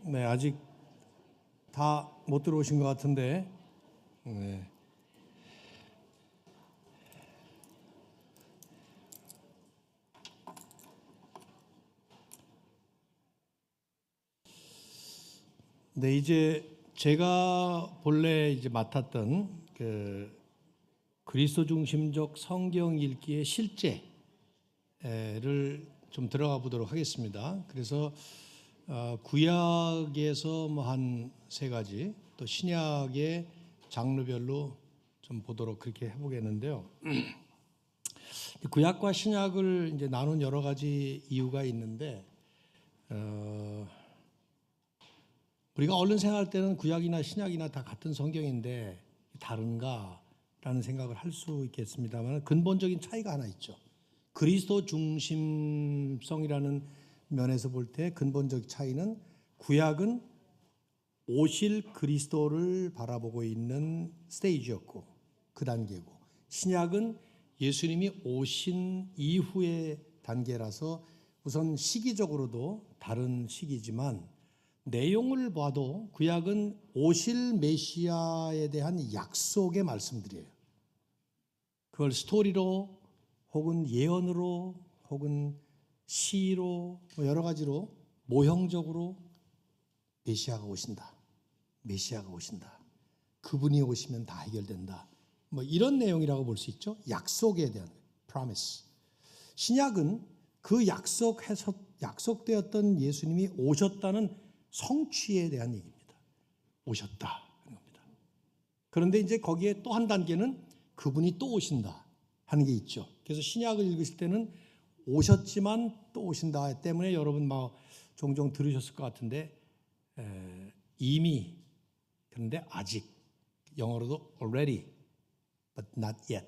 네, 아직 다 못 들어오신 것 같은데. 네. 네, 이제 제가 본래 이제 맡았던 그 그리스도 중심적 성경 읽기의 실제를 좀 들어가 보도록 하겠습니다. 그래서 구약에서 뭐 한 세 가지, 또 신약의 장르별로 좀 보도록 그렇게 해보겠는데요. 구약과 신약을 이제 나눈 여러 가지 이유가 있는데, 우리가 얼른 생각할 때는 구약이나 신약이나 다 같은 성경인데 다른가라는 생각을 할 수 있겠습니다만, 근본적인 차이가 하나 있죠. 그리스도 중심성이라는 면에서 볼 때 근본적 차이는, 구약은 오실 그리스도를 바라보고 있는 스테이지였고 그 단계고, 신약은 예수님이 오신 이후의 단계라서 우선 시기적으로도 다른 시기지만 내용을 봐도 구약은 오실 메시아에 대한 약속의 말씀들이에요. 그걸 스토리로 혹은 예언으로 혹은 시로 여러 가지로 모형적으로 메시아가 오신다, 메시아가 오신다, 그분이 오시면 다 해결된다, 뭐 이런 내용이라고 볼 수 있죠. 약속에 대한 promise. 신약은 그 약속되었던 예수님이 오셨다는 성취에 대한 얘기입니다. 오셨다 하는 겁니다. 그런데 이제 거기에 또 한 단계는 그분이 또 오신다 하는 게 있죠. 그래서 신약을 읽으실 때는 오셨지만 또 오신다 때문에 여러분 막 종종 들으셨을 것 같은데, 이미, 그런데 아직, 영어로도 already but not yet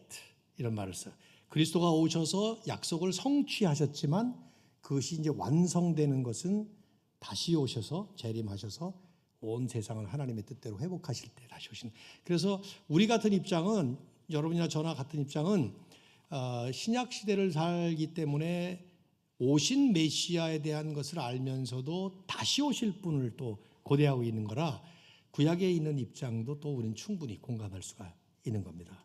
이런 말을 써요. 그리스도가 오셔서 약속을 성취하셨지만 그것이 이제 완성되는 것은 다시 오셔서 재림하셔서 온 세상을 하나님의 뜻대로 회복하실 때 다시 오시는. 그래서 우리 같은 입장은, 여러분이나 저나 같은 입장은 신약 시대를 살기 때문에 오신 메시아에 대한 것을 알면서도 다시 오실 분을 또 고대하고 있는 거라, 구약에 있는 입장도 또 우리는 충분히 공감할 수가 있는 겁니다.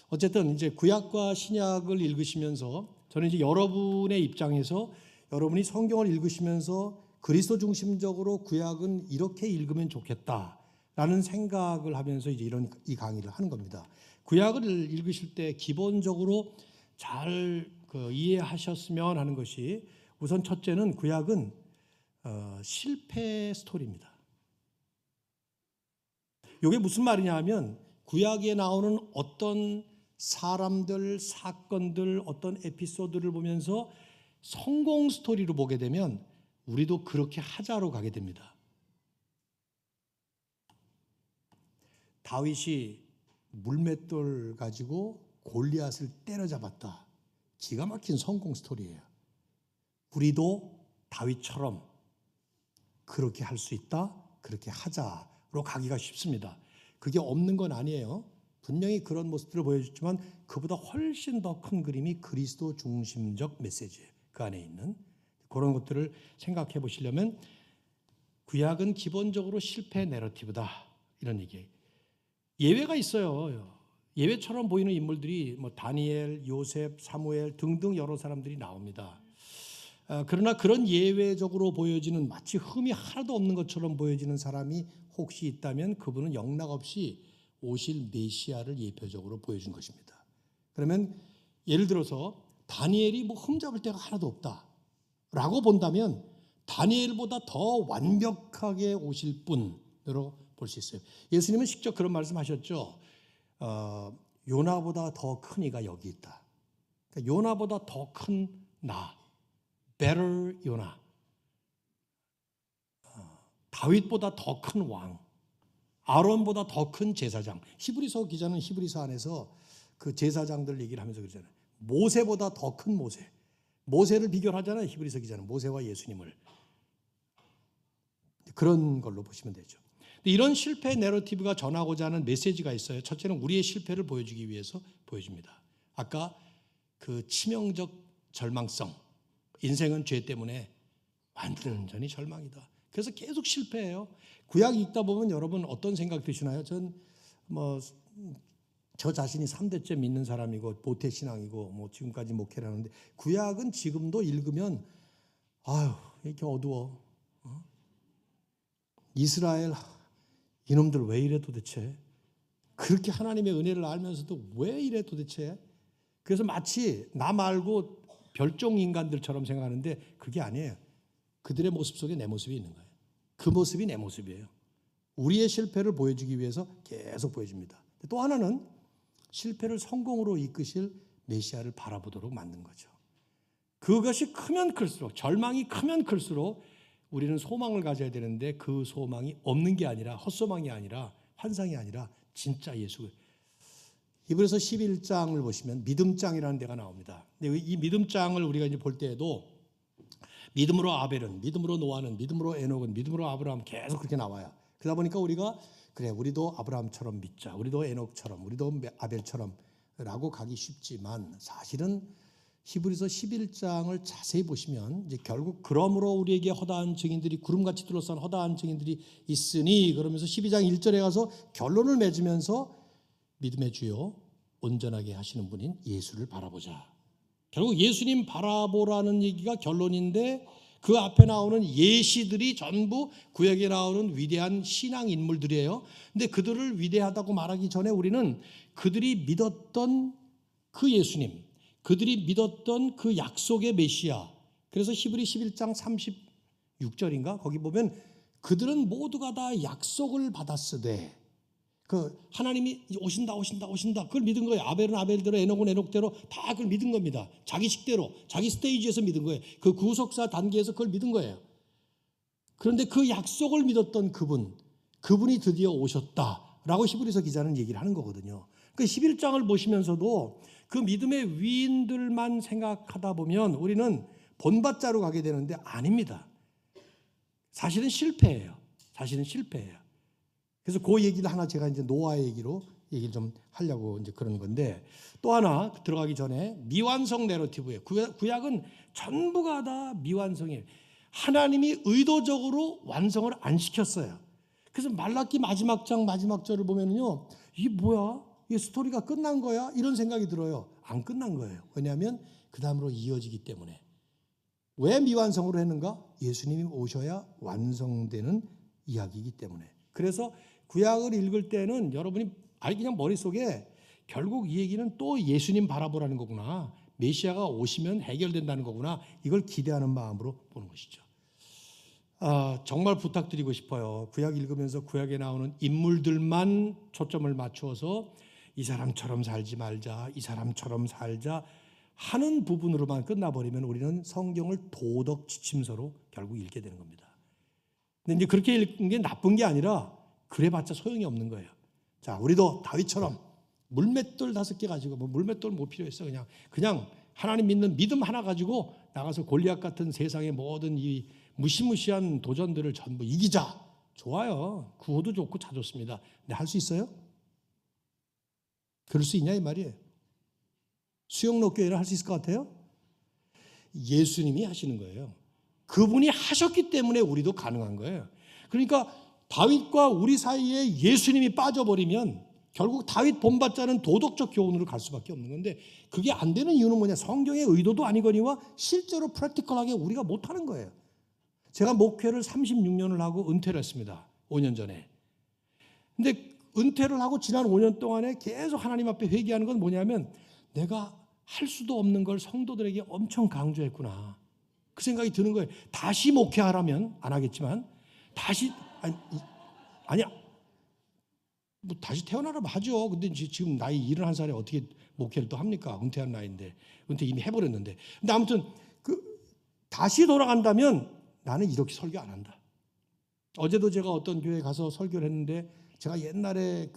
어쨌든 이제 구약과 신약을 읽으시면서 저는 이제 여러분의 입장에서, 여러분이 성경을 읽으시면서 그리스도 중심적으로 구약은 이렇게 읽으면 좋겠다라는 생각을 하면서 이제 이 강의를 하는 겁니다. 구약을 읽으실 때 기본적으로 잘 이해하셨으면 하는 것이, 우선 첫째는 구약은 실패 스토리입니다. 이게 무슨 말이냐 하면, 구약에 나오는 어떤 사람들, 사건들, 어떤 에피소드를 보면서 성공 스토리로 보게 되면 우리도 그렇게 하자로 가게 됩니다. 다윗이 물맷돌 가지고 골리앗을 때려잡았다. 기가 막힌 성공 스토리예요. 우리도 다윗처럼 그렇게 할 수 있다, 그렇게 하자로 가기가 쉽습니다. 그게 없는 건 아니에요. 분명히 그런 모습들을 보여줬지만 그보다 훨씬 더 큰 그림이 그리스도 중심적 메시지예요. 그 안에 있는 그런 것들을 생각해 보시려면, 구약은 기본적으로 실패 내러티브다 이런 얘기예요. 예외가 있어요. 예외처럼 보이는 인물들이 뭐 다니엘, 요셉, 사무엘 등등 여러 사람들이 나옵니다. 그러나 그런 예외적으로 보여지는, 마치 흠이 하나도 없는 것처럼 보여지는 사람이 혹시 있다면 그분은 영락없이 오실 메시아를 예표적으로 보여준 것입니다. 그러면 예를 들어서 다니엘이 뭐 흠잡을 데가 하나도 없다라고 본다면 다니엘보다 더 완벽하게 오실 분으로 볼 수 있어요. 예수님은 직접 그런 말씀하셨죠. 요나보다 더 큰 이가 여기 있다. 그러니까 요나보다 더 큰 나, better 요나, 다윗보다 더 큰 왕, 아론보다 더 큰 제사장. 히브리서 기자는 히브리서 안에서 그 제사장들 얘기를 하면서 그러잖아요. 모세보다 더 큰 모세. 모세를 비교하잖아요. 히브리서 기자는 모세와 예수님을. 그런 걸로 보시면 되죠. 이런 실패 내러티브가 전하고자 하는 메시지가 있어요. 첫째는 우리의 실패를 보여주기 위해서 보여줍니다. 아까 그 치명적 절망성, 인생은 죄 때문에 완전히 절망이다. 그래서 계속 실패해요. 구약 읽다 보면 여러분 어떤 생각 드시나요? 저 자신이 3대째 믿는 사람이고 모태신앙이고 뭐 지금까지 목회를 하는데 구약은 지금도 읽으면 아유 이렇게 어두워. 이스라엘 이놈들 왜 이래 도대체? 그렇게 하나님의 은혜를 알면서도 왜 이래 도대체? 그래서 마치 나 말고 별종 인간들처럼 생각하는데 그게 아니에요. 그들의 모습 속에 내 모습이 있는 거예요. 그 모습이 내 모습이에요. 우리의 실패를 보여주기 위해서 계속 보여줍니다. 또 하나는 실패를 성공으로 이끄실 메시아를 바라보도록 만든 거죠. 그것이 크면 클수록, 절망이 크면 클수록 우리는 소망을 가져야 되는데 그 소망이 없는 게 아니라 헛소망이 아니라 환상이 아니라 진짜 예수. 히브리서 11장을 보시면 믿음장이라는 데가 나옵니다. 근데 이 믿음장을 우리가 이제 볼 때에도 믿음으로 아벨은, 믿음으로 노아는, 믿음으로 에녹은, 믿음으로 아브라함 계속 그렇게 나와요. 그러다 보니까 우리가 그래 우리도 아브라함처럼 믿자, 우리도 에녹처럼, 우리도 아벨처럼 라고 가기 쉽지만 사실은 히브리서 11장을 자세히 보시면 이제 결국 그러므로 우리에게 허다한 증인들이 구름같이 둘러싼 허다한 증인들이 있으니 그러면서 12장 1절에 가서 결론을 맺으면서 믿음의 주요 온전하게 하시는 분인 예수를 바라보자. 결국 예수님 바라보라는 얘기가 결론인데 그 앞에 나오는 예시들이 전부 구약에 나오는 위대한 신앙 인물들이에요. 근데 그들을 위대하다고 말하기 전에 우리는 그들이 믿었던 그 예수님, 그들이 믿었던 그 약속의 메시아. 그래서 히브리 11장 36절인가 거기 보면 그들은 모두가 다 약속을 받았으되 그 하나님이 오신다 그걸 믿은 거예요. 아벨은 아벨대로 에녹은 에녹대로 다 그걸 믿은 겁니다. 자기 식대로 자기 스테이지에서 믿은 거예요. 그 구속사 단계에서 그걸 믿은 거예요. 그런데 그 약속을 믿었던 그분이 드디어 오셨다라고 히브리서 기자는 얘기를 하는 거거든요. 그 11장을 보시면서도 그 믿음의 위인들만 생각하다 보면 우리는 본받자로 가게 되는데 아닙니다. 사실은 실패예요. 그래서 그 얘기를 하나 제가 이제 노아의 얘기를 좀 하려고 이제 그러는 건데 또 하나 들어가기 전에 미완성 내러티브예요. 구약은 전부가 다 미완성이에요. 하나님이 의도적으로 완성을 안 시켰어요. 그래서 말라기 마지막 장 마지막 절을 보면요, 이게 뭐야? 이 스토리가 끝난 거야? 이런 생각이 들어요. 안 끝난 거예요. 왜냐하면 그 다음으로 이어지기 때문에. 왜 미완성으로 했는가? 예수님이 오셔야 완성되는 이야기이기 때문에. 그래서 구약을 읽을 때는 여러분이 그냥 머릿속에 결국 이 얘기는 또 예수님 바라보라는 거구나. 메시아가 오시면 해결된다는 거구나. 이걸 기대하는 마음으로 보는 것이죠. 정말 부탁드리고 싶어요. 구약 읽으면서 구약에 나오는 인물들만 초점을 맞추어서 이 사람처럼 살지 말자, 이 사람처럼 살자 하는 부분으로만 끝나버리면 우리는 성경을 도덕 지침서로 결국 읽게 되는 겁니다. 근데 이제 그렇게 읽는 게 나쁜 게 아니라 그래봤자 소용이 없는 거예요. 자, 우리도 다윗처럼 물맷돌 5개 가지고 물맷돌 뭐 필요했어. 그냥 하나님 믿는 믿음 하나 가지고 나가서 골리앗 같은 세상의 모든 이 무시무시한 도전들을 전부 이기자. 좋아요. 구호도 좋고 다 좋습니다. 근데 할 수 있어요? 그럴 수 있냐 이 말이에요. 수영록교회를 할 수 있을 것 같아요? 예수님이 하시는 거예요. 그분이 하셨기 때문에 우리도 가능한 거예요. 그러니까 다윗과 우리 사이에 예수님이 빠져버리면 결국 다윗 본받자는 도덕적 교훈으로 갈 수밖에 없는 건데 그게 안 되는 이유는 뭐냐? 성경의 의도도 아니거니와 실제로 프랙티컬하게 우리가 못하는 거예요. 제가 목회를 36년을 하고 은퇴를 했습니다. 5년 전에. 근데 은퇴를 하고 지난 5년 동안에 계속 하나님 앞에 회개하는 건 뭐냐면 내가 할 수도 없는 걸 성도들에게 엄청 강조했구나. 그 생각이 드는 거예요. 다시 목회하라면 안 하겠지만 아니야. 뭐 다시 태어나라면 하죠. 근데 지금 나이 71살에 어떻게 목회를 또 합니까? 은퇴한 나이인데. 은퇴 이미 해버렸는데. 근데 아무튼 다시 돌아간다면 나는 이렇게 설교 안 한다. 어제도 제가 어떤 교회에 가서 설교를 했는데 제가 옛날에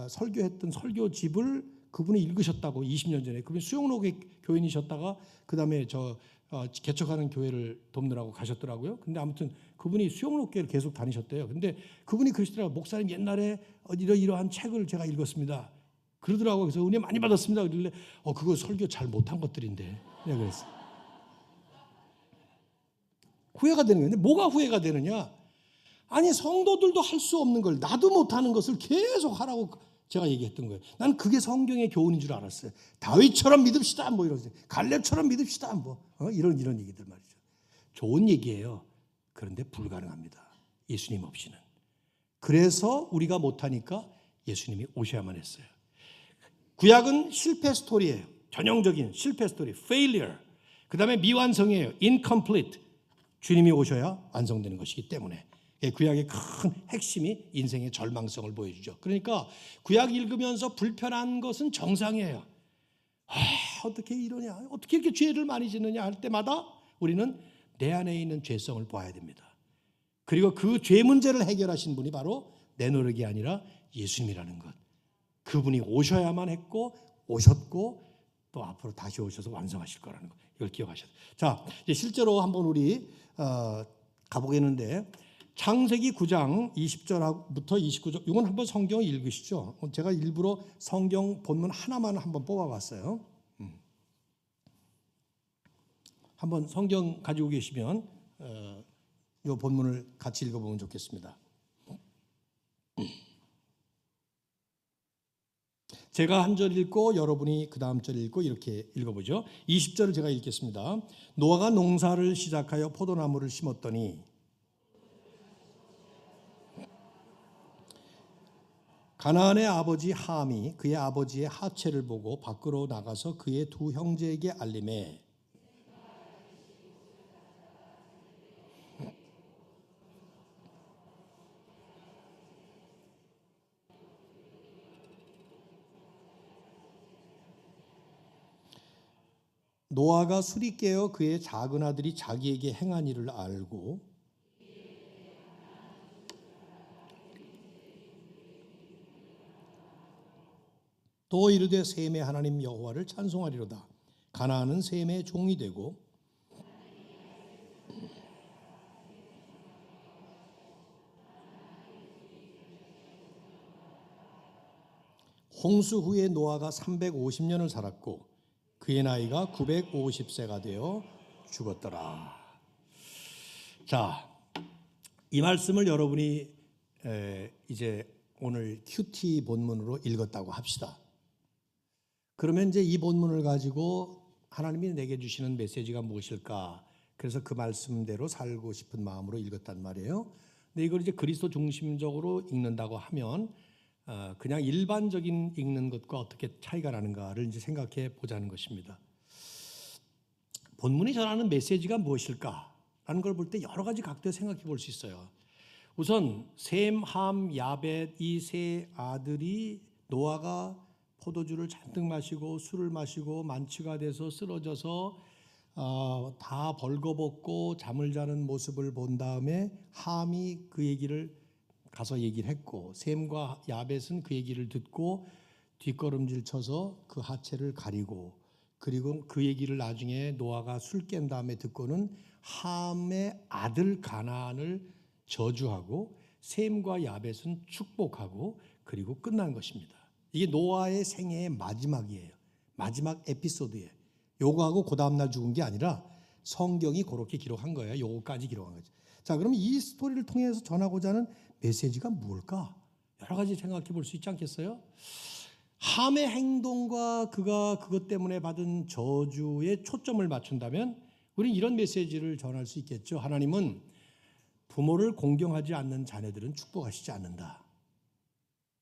설교했던 설교집을 그분이 읽으셨다고 20년 전에. 그분이 수영록의 교인이셨다가 그다음에 개척하는 교회를 돕느라고 가셨더라고요. 근데 아무튼 그분이 수영록교회를 계속 다니셨대요. 근데 그분이 그러시더라고요. 목사님 옛날에 이러한 책을 제가 읽었습니다. 그러더라고요. 그래서 은혜 많이 받았습니다. 그러길래 그거 설교 잘 못한 것들인데. 내가 그랬어요. 후회가 되는 거예요. 근데 뭐가 후회가 되느냐? 아니 성도들도 할 수 없는 걸 나도 못하는 것을 계속 하라고 제가 얘기했던 거예요. 난 그게 성경의 교훈인 줄 알았어요. 다윗처럼 믿읍시다 뭐 이러지. 갈렙처럼 믿읍시다 뭐 이런 얘기들 말이죠. 좋은 얘기예요. 그런데 불가능합니다. 예수님 없이는. 그래서 우리가 못하니까 예수님이 오셔야만 했어요. 구약은 실패 스토리예요. 전형적인 실패 스토리, failure. 그 다음에 미완성이에요. incomplete. 주님이 오셔야 완성되는 것이기 때문에 구약의 큰 핵심이 인생의 절망성을 보여주죠. 그러니까 구약 읽으면서 불편한 것은 정상이에요. 어떻게 이러냐, 어떻게 이렇게 죄를 많이 짓느냐 할 때마다 우리는 내 안에 있는 죄성을 봐야 됩니다. 그리고 그 죄 문제를 해결하신 분이 바로 내 노력이 아니라 예수님이라는 것. 그분이 오셔야만 했고 오셨고 또 앞으로 다시 오셔서 완성하실 거라는 것. 이걸 기억하셔야 돼요. 자, 이제 실제로 한번 우리 가보겠는데 창세기 9장 20절부터 29절 이건 한번 성경 읽으시죠. 제가 일부러 성경 본문 하나만 한번 뽑아봤어요. 한번 성경 가지고 계시면 이 본문을 같이 읽어보면 좋겠습니다. 제가 한 절 읽고 여러분이 그 다음 절 읽고 이렇게 읽어보죠. 20절을 제가 읽겠습니다. 노아가 농사를 시작하여 포도나무를 심었더니 가나안의 아버지 함이 그의 아버지의 하체를 보고 밖으로 나가서 그의 두 형제에게 알림해 노아가 술이 깨어 그의 작은 아들이 자기에게 행한 일을 알고 또 이르되 셈의 하나님 여호와를 찬송하리로다. 가나안은 셈의 종이 되고 홍수 후에 노아가 350년을 살았고 그의 나이가 950세가 되어 죽었더라. 자, 이 말씀을 여러분이 이제 오늘 큐티 본문으로 읽었다고 합시다. 그러면 이제 이 본문을 가지고 하나님이 내게 주시는 메시지가 무엇일까? 그래서 그 말씀대로 살고 싶은 마음으로 읽었단 말이에요. 근데 이걸 이제 그리스도 중심적으로 읽는다고 하면 그냥 일반적인 읽는 것과 어떻게 차이가 나는가를 이제 생각해 보자는 것입니다. 본문이 전하는 메시지가 무엇일까라는 걸 볼 때 여러 가지 각도에 생각해 볼 수 있어요. 우선 셈, 함, 야벳 이 세 아들이 노아가 포도주를 잔뜩 마시고 술을 마시고 만취가 돼서 쓰러져서 다 벌거벗고 잠을 자는 모습을 본 다음에 함이 그 얘기를 가서 얘기를 했고 셈과 야벳은 그 얘기를 듣고 뒷걸음질 쳐서 그 하체를 가리고 그리고 그 얘기를 나중에 노아가 술 깬 다음에 듣고는 함의 아들 가나안을 저주하고 셈과 야벳은 축복하고 그리고 끝난 것입니다. 이게 노아의 생애의 마지막이에요. 마지막 에피소드예요. 요거하고 그 다음날 죽은 게 아니라 성경이 그렇게 기록한 거예요. 요거까지 기록한 거죠. 자, 그럼 이 스토리를 통해서 전하고자 하는 메시지가 뭘까? 여러 가지 생각해 볼 수 있지 않겠어요? 함의 행동과 그가 그것 때문에 받은 저주에 초점을 맞춘다면 우리는 이런 메시지를 전할 수 있겠죠. 하나님은 부모를 공경하지 않는 자녀들은 축복하시지 않는다.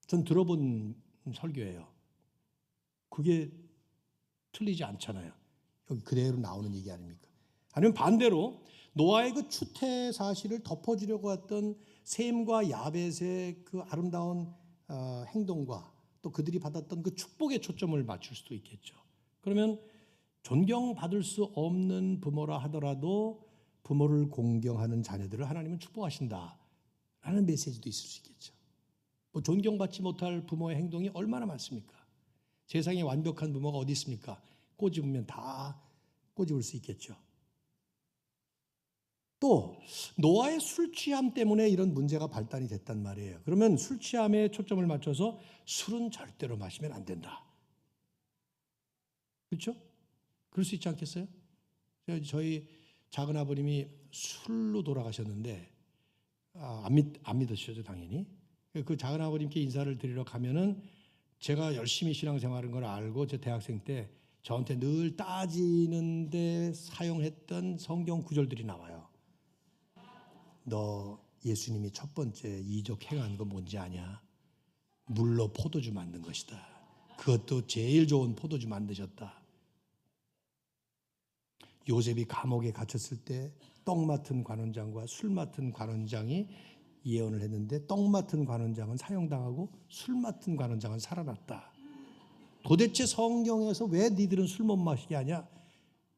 전 들어본 설교예요. 그게 틀리지 않잖아요. 여기 그대로 나오는 얘기 아닙니까? 아니면 반대로 노아의 그 추태 사실을 덮어주려고 했던 셈과 야벳의 그 아름다운 행동과 또 그들이 받았던 그 축복에 초점을 맞출 수도 있겠죠. 그러면 존경받을 수 없는 부모라 하더라도 부모를 공경하는 자녀들을 하나님은 축복하신다라는 메시지도 있을 수 있겠죠. 뭐 존경받지 못할 부모의 행동이 얼마나 많습니까? 세상에 완벽한 부모가 어디 있습니까? 꼬집으면 다 꼬집을 수 있겠죠. 또 노아의 술 취함 때문에 이런 문제가 발단이 됐단 말이에요. 그러면 술 취함에 초점을 맞춰서 술은 절대로 마시면 안 된다. 그렇죠? 그럴 수 있지 않겠어요? 저희 작은 아버님이 술로 돌아가셨는데 안 믿으셨죠 당연히. 그 작은 아버님께 인사를 드리러 가면은 제가 열심히 신앙생활한 걸 알고 제 대학생 때 저한테 늘 따지는데 사용했던 성경 구절들이 나와요. 너 예수님이 첫 번째 이적 행한 거 뭔지 아냐? 물로 포도주 만든 것이다. 그것도 제일 좋은 포도주 만드셨다. 요셉이 감옥에 갇혔을 때 떡 맡은 관원장과 술 맡은 관원장이 예언을 했는데 떡 맡은 관원장은 사형당하고 술 맡은 관원장은 살아났다. 도대체 성경에서 왜 니들은 술 못 마시게 하냐?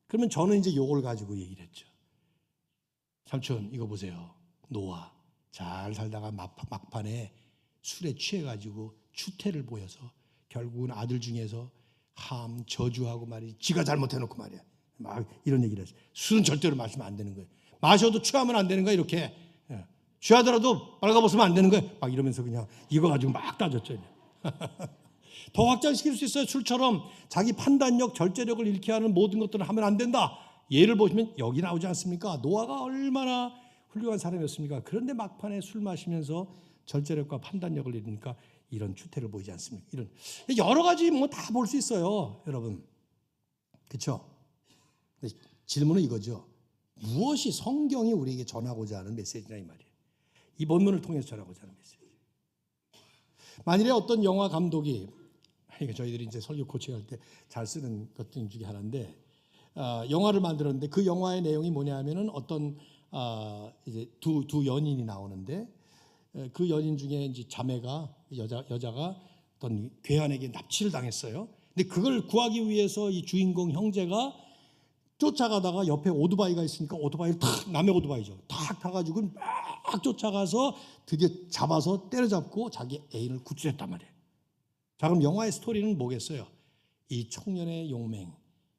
그러면 저는 이제 요걸 가지고 얘기를 했죠. 삼촌 이거 보세요. 노아 잘 살다가 막판에 술에 취해가지고 추태를 보여서 결국은 아들 중에서 함 저주하고 말이지 지가 잘못해놓고 말이야. 막 이런 얘기를 했어요. 술은 절대로 마시면 안 되는 거예요. 마셔도 취하면 안 되는 거야 이렇게. 취하더라도 빨가벗으면 안 되는 거예요. 막 이러면서 그냥 이거 가지고 막 따졌죠. 더 확장시킬 수 있어요. 술처럼 자기 판단력, 절제력을 잃게 하는 모든 것들을 하면 안 된다. 예를 보시면 여기 나오지 않습니까? 노아가 얼마나 훌륭한 사람이었습니까? 그런데 막판에 술 마시면서 절제력과 판단력을 잃으니까 이런 추태를 보이지 않습니까? 이런 여러 가지 뭐 다 볼 수 있어요, 여러분. 그렇죠? 질문은 이거죠. 무엇이 성경이 우리에게 전하고자 하는 메시지냐 이 말이에요. 이 본문을 통해서 전하고자 하는 메시지. 만일에 어떤 영화 감독이 저희들이 이제 설교 코칭할 때 잘 쓰는 것 중에 하나인데 영화를 만들었는데 그 영화의 내용이 뭐냐면은 어떤 이제 두 연인이 나오는데 그 연인 중에 이제 자매가 여자가 어떤 괴한에게 납치를 당했어요. 근데 그걸 구하기 위해서 이 주인공 형제가 쫓아가다가 옆에 오토바이가 있으니까 오토바이를 탁 남의 오토바이죠. 탁 타가지고 막 쫓아가서 드디어 잡아서 때려잡고 자기 애인을 구출했단 말이에요. 자 그럼 영화의 스토리는 뭐겠어요? 이 청년의 용맹,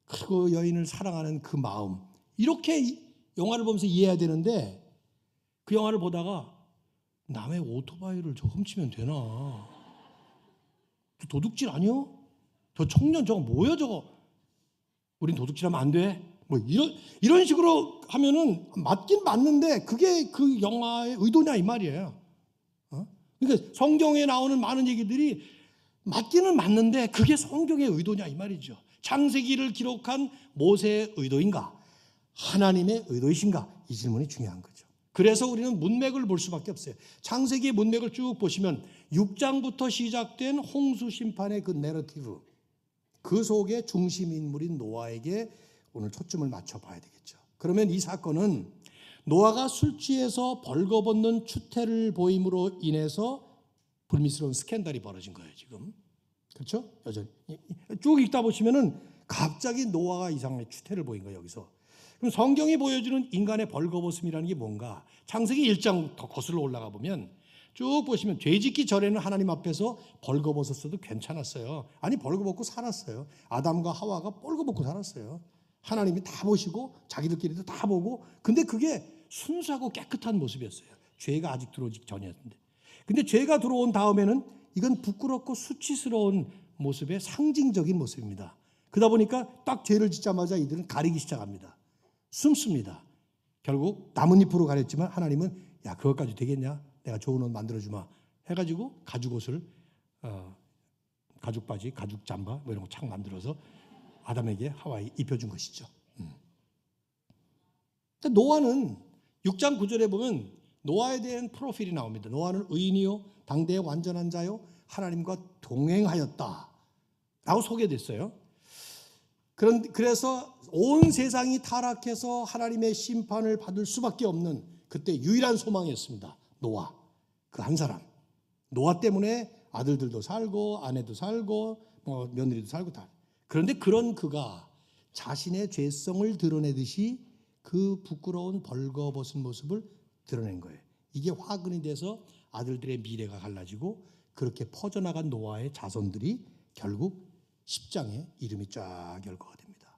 그 여인을 사랑하는 그 마음 이렇게 영화를 보면서 이해해야 되는데 그 영화를 보다가 남의 오토바이를 저 훔치면 되나? 저 도둑질 아니요? 저 청년 저거 뭐야 저거? 우린 도둑질하면 안 돼. 뭐 이런 식으로 하면은 맞긴 맞는데 그게 그 영화의 의도냐 이 말이에요. 그러니까 성경에 나오는 많은 얘기들이 맞기는 맞는데 그게 성경의 의도냐 이 말이죠. 창세기를 기록한 모세의 의도인가? 하나님의 의도이신가? 이 질문이 중요한 거죠. 그래서 우리는 문맥을 볼 수밖에 없어요. 창세기의 문맥을 쭉 보시면 6장부터 시작된 홍수 심판의 그 내러티브 그 속에 중심 인물인 노아에게 오늘 초점을 맞춰봐야 되겠죠. 그러면 이 사건은 노아가 술 취해서 벌거벗는 추태를 보임으로 인해서 불미스러운 스캔들이 벌어진 거예요 지금. 그렇죠? 여전히 쭉 읽다 보시면은 갑자기 노아가 이상하게 추태를 보인 거예요 여기서. 그럼 성경이 보여주는 인간의 벌거벗음이라는 게 뭔가? 창세기 1장 더 거슬러 올라가 보면 쭉 보시면 죄짓기 전에는 하나님 앞에서 벌거벗었어도 괜찮았어요. 아니 벌거벗고 살았어요. 아담과 하와가 벌거벗고 살았어요. 하나님이 다 보시고 자기들끼리도 다 보고 근데 그게 순수하고 깨끗한 모습이었어요. 죄가 아직 들어오기 전이었는데. 근데 죄가 들어온 다음에는 이건 부끄럽고 수치스러운 모습의 상징적인 모습입니다. 그러다 보니까 딱 죄를 짓자마자 이들은 가리기 시작합니다. 숨습니다. 결국 나뭇잎으로 가렸지만 하나님은 야 그것까지 되겠냐? 내가 좋은 옷 만들어주마 해가지고 가죽옷을 가죽 바지, 가죽 잠바 뭐 이런 거 착 만들어서 아담에게 하와에 입혀준 것이죠. 노아는 6장 9절에 보면 노아에 대한 프로필이 나옵니다. 노아는 의인이요 당대의 완전한 자요 하나님과 동행하였다 라고 소개됐어요. 그래서 온 세상이 타락해서 하나님의 심판을 받을 수밖에 없는 그때 유일한 소망이었습니다. 노아 그 한 사람. 노아 때문에 아들들도 살고 아내도 살고 뭐 며느리도 살고 다. 그런데 그런 그가 자신의 죄성을 드러내듯이 그 부끄러운 벌거벗은 모습을 드러낸 거예요. 이게 화근이 돼서 아들들의 미래가 갈라지고 그렇게 퍼져나간 노아의 자손들이 결국 10장에 이름이 쫙 열거가 됩니다.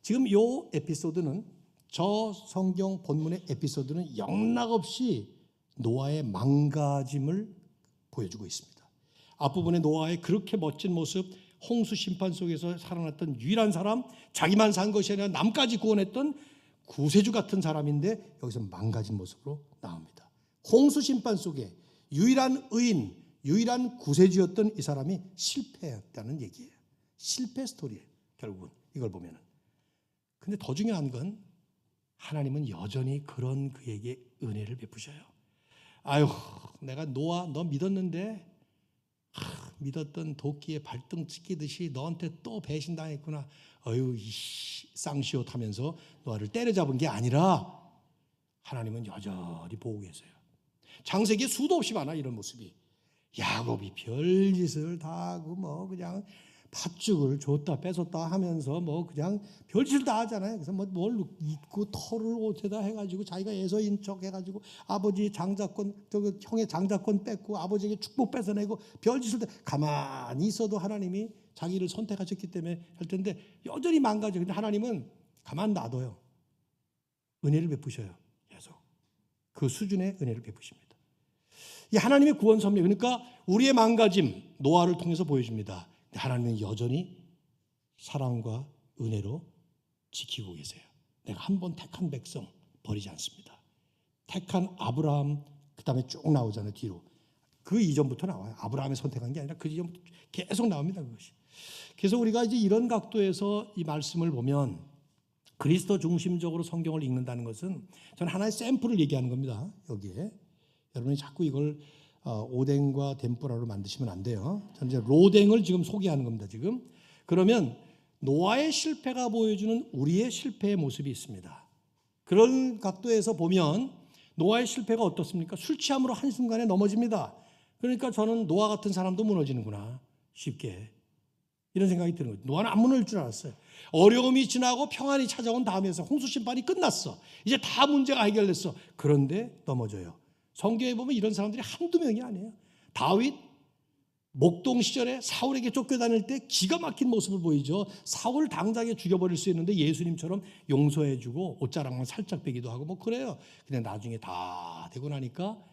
지금 이 에피소드는 저 성경 본문의 에피소드는 영락없이 노아의 망가짐을 보여주고 있습니다. 앞부분에 노아의 그렇게 멋진 모습, 홍수 심판 속에서 살아났던 유일한 사람, 자기만 산 것이 아니라 남까지 구원했던 구세주 같은 사람인데 여기서 망가진 모습으로 나옵니다. 홍수 심판 속에 유일한 의인, 유일한 구세주였던 이 사람이 실패했다는 얘기예요. 실패 스토리예요. 결국은 이걸 보면은. 근데 더 중요한 건 하나님은 여전히 그런 그에게 은혜를 베푸셔요. 아유, 내가 노아 너 믿었는데 믿었던 도끼에 발등 찍히듯이 너한테 또 배신당했구나. 어휴, 쌍시옷 하면서 노아를 때려잡은 게 아니라 하나님은 여전히 보고 계세요. 창세기에 수도 없이 많아 이런 모습이. 야곱이 별짓을 다 하고 뭐 그냥 팥죽을 줬다 뺏었다 하면서 뭐 그냥 별짓을 다 하잖아요. 그래서 뭐 뭘 입고 털을 옷에다 해가지고 자기가 에서인 척 해가지고 아버지 장자권 형의 장자권 뺏고 아버지에게 축복 뺏어내고 별짓을 다 가만히 있어도 하나님이 자기를 선택하셨기 때문에 할 텐데 여전히 망가져. 근데 하나님은 가만 놔둬요. 은혜를 베푸셔요. 계속 그 수준의 은혜를 베푸십니다. 이 하나님의 구원 섭리, 그러니까 우리의 망가짐 노아를 통해서 보여줍니다. 하나님은 여전히 사랑과 은혜로 지키고 계세요. 내가 한 번 택한 백성 버리지 않습니다. 택한 아브라함, 그 다음에 쭉 나오잖아요. 뒤로 그 이전부터 나와요. 아브라함이 선택한 게 아니라 그 이전부터 계속 나옵니다. 그것이. 그래서 우리가 이제 이런 각도에서 이 말씀을 보면 그리스도 중심적으로 성경을 읽는다는 것은 저는 하나의 샘플을 얘기하는 겁니다. 여기에 여러분이 자꾸 이걸 오뎅과 덴뿌라로 만드시면 안 돼요. 저는 이제 로댕을 지금 소개하는 겁니다. 지금 그러면 노아의 실패가 보여주는 우리의 실패의 모습이 있습니다. 그런 각도에서 보면 노아의 실패가 어떻습니까? 술 취함으로 한순간에 넘어집니다. 그러니까 저는 노아 같은 사람도 무너지는구나 쉽게 이런 생각이 드는 거죠. 노아는 안 무너질 줄 알았어요. 어려움이 지나고 평안이 찾아온 다음에서 홍수 심판이 끝났어. 이제 다 문제가 해결됐어. 그런데 넘어져요. 성경에 보면 이런 사람들이 한두 명이 아니에요. 다윗 목동 시절에 사울에게 쫓겨다닐 때 기가 막힌 모습을 보이죠. 사울 당장에 죽여버릴 수 있는데 예수님처럼 용서해주고 옷자락만 살짝 빼기도 하고 뭐 그래요. 근데 나중에 다 되고 나니까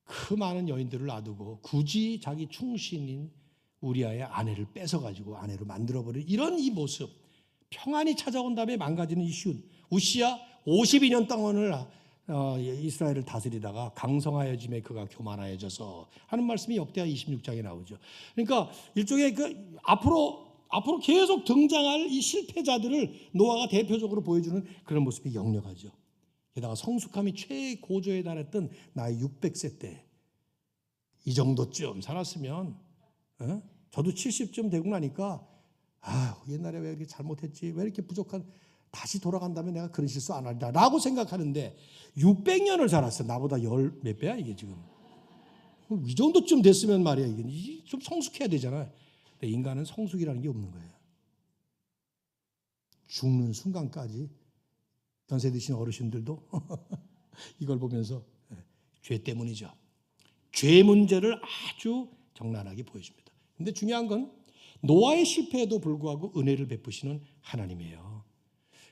그 많은 여인들을 놔두고 굳이 자기 충신인 우리아의 아내를 뺏어가지고 아내로 만들어버린 이런 이 모습, 평안이 찾아온 다음에 망가지는 이 시운. 우시야 52년 동안을 이스라엘을 다스리다가 강성하여짐에 그가 교만하여져서 하는 말씀이 역대하 26장에 나오죠. 그러니까 일종의 그 앞으로 계속 등장할 이 실패자들을 노아가 대표적으로 보여주는 그런 모습이 역력하죠. 게다가 성숙함이 최고조에 달했던 나이 600세 때 이 정도쯤 살았으면 저도 70쯤 되고 나니까 옛날에 왜 이렇게 잘못했지, 왜 이렇게 부족한, 다시 돌아간다면 내가 그런 실수 안 한다 라고 생각하는데 600년을 살았어. 나보다 열 몇 배야 이게 지금. 이 정도쯤 됐으면 말이야 이게 좀 성숙해야 되잖아요. 근데 인간은 성숙이라는 게 없는 거예요. 죽는 순간까지 연세 드신 어르신들도 이걸 보면서 죄 때문이죠. 죄 문제를 아주 적나라하게 보여줍니다. 근데 중요한 건 노아의 실패에도 불구하고 은혜를 베푸시는 하나님이에요.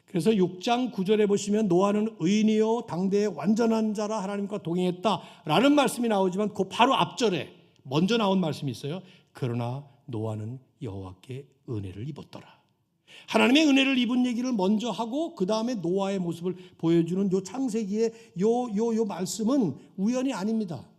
그래서 6장 9절에 보시면 노아는 의인이요 당대의 완전한 자라 하나님과 동행했다라는 말씀이 나오지만 그 바로 앞절에 먼저 나온 말씀이 있어요. 그러나 노아는 여호와께 은혜를 입었더라. 하나님의 은혜를 입은 얘기를 먼저 하고 그 다음에 노아의 모습을 보여주는 요 창세기의 요 말씀은 우연이 아닙니다.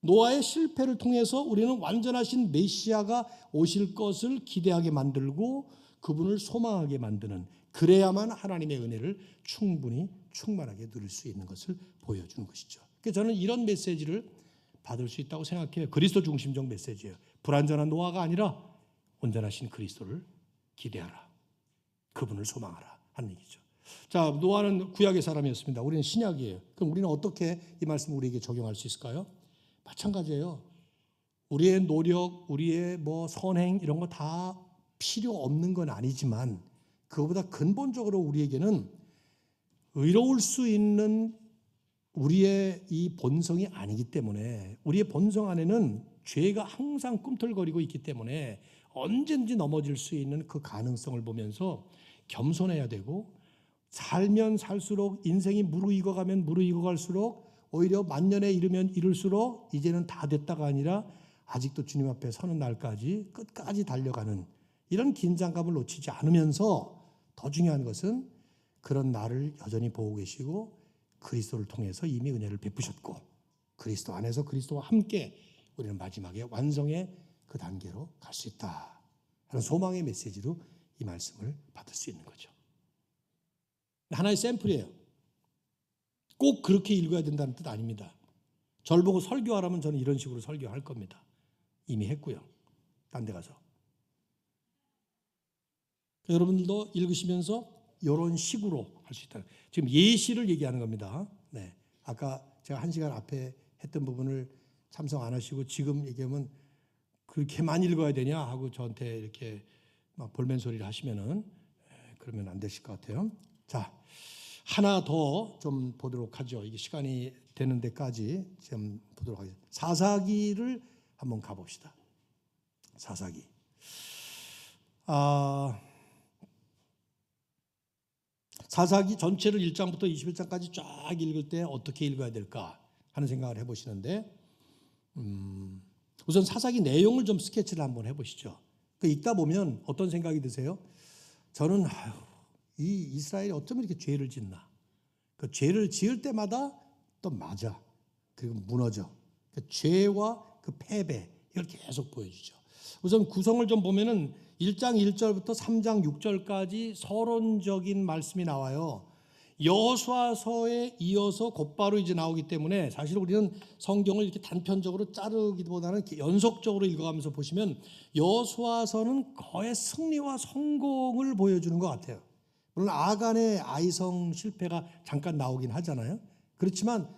노아의 실패를 통해서 우리는 완전하신 메시아가 오실 것을 기대하게 만들고 그분을 소망하게 만드는, 그래야만 하나님의 은혜를 충분히 충만하게 누릴 수 있는 것을 보여주는 것이죠. 그래서 저는 이런 메시지를 받을 수 있다고 생각해요. 그리스도 중심적 메시지예요. 불완전한 노아가 아니라 온전하신 그리스도를 기대하라, 그분을 소망하라 하는 얘기죠. 자, 노아는 구약의 사람이었습니다. 우리는 신약이에요. 그럼 우리는 어떻게 이 말씀을 우리에게 적용할 수 있을까요? 마찬가지예요. 우리의 노력, 우리의 선행 이런 거 다 필요 없는 건 아니지만 그거보다 근본적으로 우리에게는 의로울 수 있는 우리의 이 본성이 아니기 때문에, 우리의 본성 안에는 죄가 항상 꿈틀거리고 있기 때문에 언제든지 넘어질 수 있는 그 가능성을 보면서 겸손해야 되고, 살면 살수록 인생이 무르익어가면 무르익어갈수록 오히려 만년에 이르면 이룰수록 이제는 다 됐다가 아니라 아직도 주님 앞에 서는 날까지 끝까지 달려가는 이런 긴장감을 놓치지 않으면서, 더 중요한 것은 그런 나를 여전히 보고 계시고 그리스도를 통해서 이미 은혜를 베푸셨고 그리스도 안에서 그리스도와 함께 우리는 마지막에 완성의 그 단계로 갈 수 있다 하는 소망의 메시지로 이 말씀을 받을 수 있는 거죠. 하나의 샘플이에요. 꼭 그렇게 읽어야 된다는 뜻 아닙니다. 절 보고 설교하라면 저는 이런 식으로 설교할 겁니다. 이미 했고요. 딴 데 가서. 여러분들도 읽으시면서 이런 식으로 할 수 있다. 지금 예시를 얘기하는 겁니다. 네. 아까 제가 1시간 앞에 했던 부분을 참석 안 하시고 지금 얘기하면 그렇게 많이 읽어야 되냐 하고 저한테 이렇게 막 볼멘 소리를 하시면은 그러면 안 되실 것 같아요. 자, 하나 더 좀 보도록 하죠. 이게 시간이 되는 데까지 좀 보도록 하겠습니다. 사사기를 한번 가봅시다. 사사기. 사사기 전체를 1장부터 21장까지 쫙 읽을 때 어떻게 읽어야 될까 하는 생각을 해보시는데 우선 사사기 내용을 좀 스케치를 한번 해보시죠. 읽다 보면 어떤 생각이 드세요? 저는 이 이스라엘이 어쩌면 이렇게 죄를 짓나. 그 죄를 지을 때마다 또 맞아. 그리고 무너져. 그 죄와 그 패배 이걸 계속 보여주죠. 우선 구성을 좀 보면은 1장 1절부터 3장 6절까지 서론적인 말씀이 나와요. 여호수아서에 이어서 곧바로 이제 나오기 때문에 사실 우리는 성경을 이렇게 단편적으로 자르기보다는 이렇게 연속적으로 읽어가면서 보시면 여호수아서는 거의 승리와 성공을 보여주는 것 같아요. 물론 아간의 아이성 실패가 잠깐 나오긴 하잖아요. 그렇지만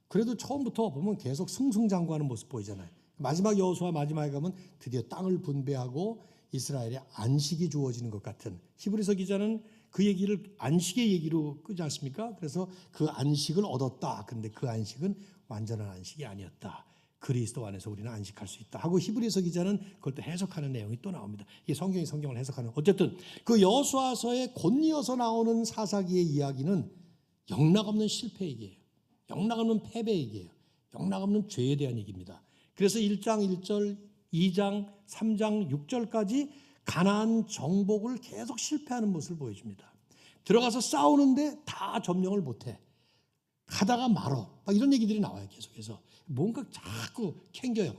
그래도 처음부터 보면 계속 승승장구하는 모습 보이잖아요. 마지막 여호수아 마지막에 가면 드디어 땅을 분배하고 이스라엘에 안식이 주어지는 것 같은, 히브리서 기자는 그 얘기를 안식의 얘기로 끄지 않습니까? 그래서 그 안식을 얻었다. 그런데 그 안식은 완전한 안식이 아니었다. 그리스도 안에서 우리는 안식할 수 있다 하고 히브리서 기자는 그걸 또 해석하는 내용이 또 나옵니다. 이게 성경이 성경을 해석하는. 어쨌든 그 여호수아서에 곧이어서 나오는 사사기의 이야기는 영락없는 실패 얘기예요. 영락없는 패배 얘기예요. 영락없는 죄에 대한 얘기입니다. 그래서 1장 1절, 2장, 3장 6절까지 가나안 정복을 계속 실패하는 모습을 보여줍니다. 들어가서 싸우는데 다 점령을 못해. 가다가 말어. 막 이런 얘기들이 나와요. 계속해서. 뭔가 자꾸 캥겨요.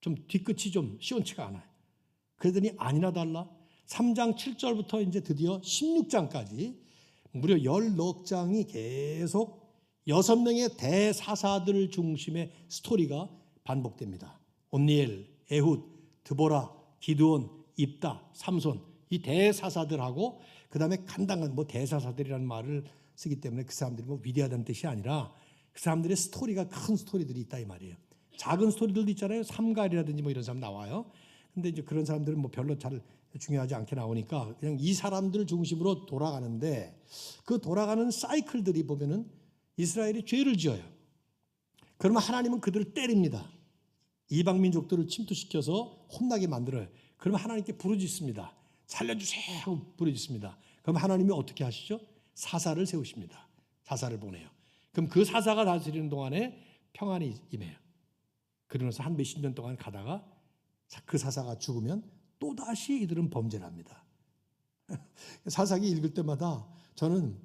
좀 뒤끝이 좀 시원치가 않아요. 그러더니 아니나 달라 3장 7절부터 이제 드디어 16장까지 무려 10넉장이 계속 6명의 대사사들 중심의 스토리가 반복됩니다. 온니엘, 에훗, 드보라, 기드온, 입다, 삼손, 이 대사사들하고 그 다음에 간당한 대사사들이라는 말을 쓰기 때문에 그 사람들이 위대하다는 뜻이 아니라 그 사람들의 스토리가 큰 스토리들이 있다 이 말이에요. 작은 스토리들도 있잖아요. 삼갈이라든지 이런 사람 나와요. 근데 이제 그런 사람들은 별로 잘 중요하지 않게 나오니까 그냥 이 사람들 중심으로 돌아가는데 그 돌아가는 사이클들이 보면은 이스라엘이 죄를 지어요. 그러면 하나님은 그들을 때립니다. 이방 민족들을 침투시켜서 혼나게 만들어요. 그러면 하나님께 부르짖습니다. 살려주세요 하고 부르짖습니다. 그럼 하나님이 어떻게 하시죠? 사사를 세우십니다. 사사를 보내요. 그럼 그 사사가 다스리는 동안에 평안이 임해요. 그러면서 한 몇십 년 동안 가다가 그 사사가 죽으면 또다시 이들은 범죄를 합니다. 사사기 읽을 때마다 저는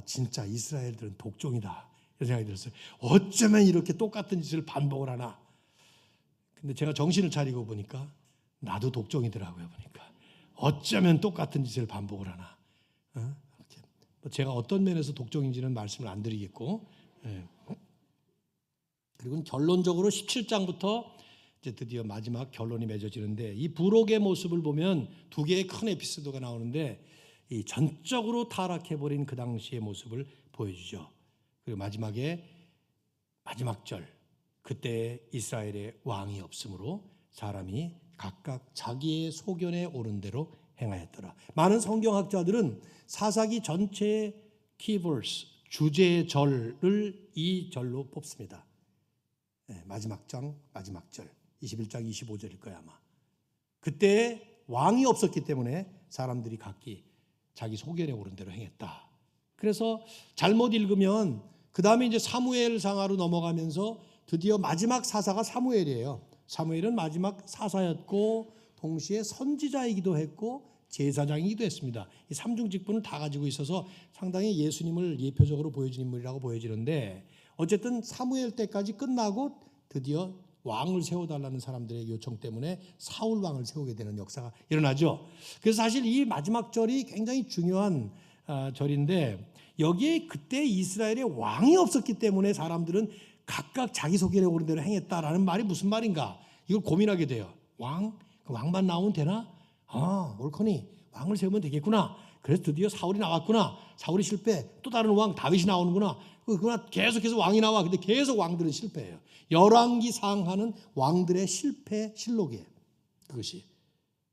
진짜 이스라엘들은 독종이다 이런 생각이 들었어요. 어쩌면 이렇게 똑같은 짓을 반복을 하나. 근데 제가 정신을 차리고 보니까 나도 독종이더라고요. 보니까 어쩌면 똑같은 짓을 반복을 하나. 제가 어떤 면에서 독종인지는 말씀을 안 드리겠고, 그리고 결론적으로 17장부터 이제 드디어 마지막 결론이 맺어지는데 이 부록의 모습을 보면 두 개의 큰 에피소드가 나오는데 이 전적으로 타락해버린 그 당시의 모습을 보여주죠. 그리고 마지막에 마지막 절 그때 이스라엘의 왕이 없으므로 사람이 각각 자기의 소견에 오른 대로 행하였더라. 많은 성경학자들은 사사기 전체의 키버스 주제절을 이 절로 뽑습니다. 마지막 장 마지막 절 21장 25절일 거야 아마. 그때 왕이 없었기 때문에 사람들이 각기 자기 소견에 오른 대로 행했다. 그래서 잘못 읽으면 그 다음에 이제 사무엘상하로 넘어가면서 드디어 마지막 사사가 사무엘이에요. 사무엘은 마지막 사사였고 동시에 선지자이기도 했고 제사장이기도 했습니다. 이 삼중 직분을 다 가지고 있어서 상당히 예수님을 예표적으로 보여준 인물이라고 보여지는데, 어쨌든 사무엘 때까지 끝나고 드디어 왕을 세워달라는 사람들의 요청 때문에 사울 왕을 세우게 되는 역사가 일어나죠. 그래서 사실 이 마지막 절이 굉장히 중요한 절인데, 여기에 그때 이스라엘에 왕이 없었기 때문에 사람들은 각각 자기 속에 오른 대로 행했다라는 말이 무슨 말인가, 이걸 고민하게 돼요. 그 왕만 나오면 되나? 옳거니 왕을 세우면 되겠구나. 그래서 드디어 사울이 나왔구나. 사울이 실패, 또 다른 왕 다윗이 나오는구나. 그러나 계속해서 왕이 나와. 근데 계속 왕들은 실패해요. 열왕기 상하는 왕들의 실패 실록이에요. 그것이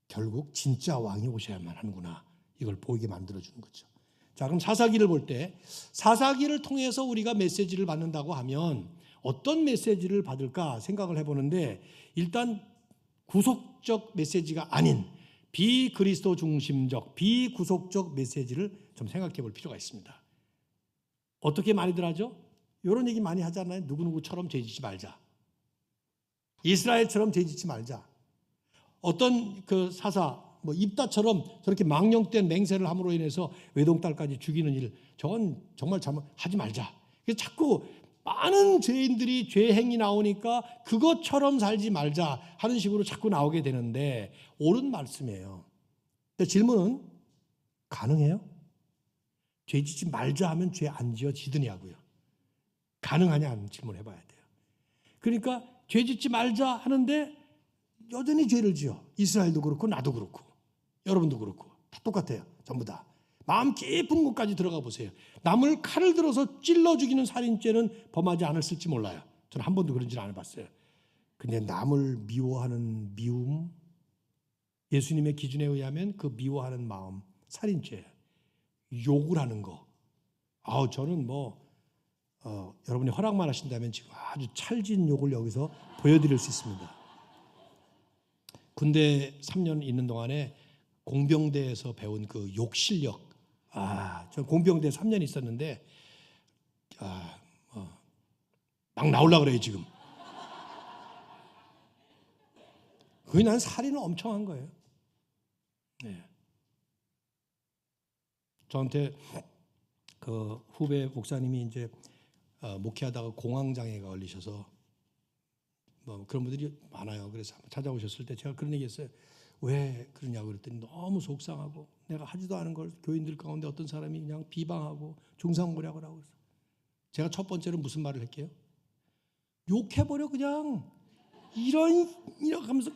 결국 진짜 왕이 오셔야만 하는구나, 이걸 보이게 만들어주는 거죠. 자, 그럼 사사기를 볼 때, 사사기를 통해서 우리가 메시지를 받는다고 하면 어떤 메시지를 받을까 생각을 해보는데, 일단 구속적 메시지가 아닌 비그리스도 중심적, 비구속적 메시지를 좀 생각해 볼 필요가 있습니다. 어떻게 많이들 하죠? 이런 얘기 많이 하잖아요. 누구누구처럼 죄짓지 말자. 이스라엘처럼 죄짓지 말자. 어떤 그 사사, 입다처럼 저렇게 망령된 맹세를 함으로 인해서 외동딸까지 죽이는 일, 저건 정말 하지 말자. 그래서 자꾸 많은 죄인들이 죄 행위 나오니까 그것처럼 살지 말자 하는 식으로 자꾸 나오게 되는데, 옳은 말씀이에요. 근데 질문은, 가능해요? 죄 짓지 말자 하면 죄 안 지어지느냐고요. 가능하냐 하는 질문을 해봐야 돼요. 그러니까 죄 짓지 말자 하는데 여전히 죄를 지어. 이스라엘도 그렇고 나도 그렇고 여러분도 그렇고 다 똑같아요. 전부 다. 마음 깊은 곳까지 들어가 보세요. 남을 칼을 들어서 찔러 죽이는 살인죄는 범하지 않았을지 몰라요. 저는 한 번도 그런 줄 안 해봤어요. 근데 남을 미워하는 미움, 예수님의 기준에 의하면 그 미워하는 마음, 살인죄, 욕을 하는 거. 저는 여러분이 허락만 하신다면 지금 아주 찰진 욕을 여기서 보여드릴 수 있습니다. 군대 3년 있는 동안에 공병대에서 배운 그 욕 실력. 저 공병대 3년 있었는데, 막 나오려고 그래요, 지금. 그게 난 살인을 엄청 한 거예요. 네. 저한테 그 후배 목사님이 이제 목회하다가 공황장애가 걸리셔서 그런 분들이 많아요. 그래서 찾아오셨을 때 제가 그런 얘기했어요. 왜 그러냐고 그랬더니 너무 속상하고, 내가 하지도 않은 걸 교인들 가운데 어떤 사람이 그냥 비방하고 중상모략을 하고 있어. 제가 첫 번째로 무슨 말을 할게요? 욕해버려 그냥. 이런 하면서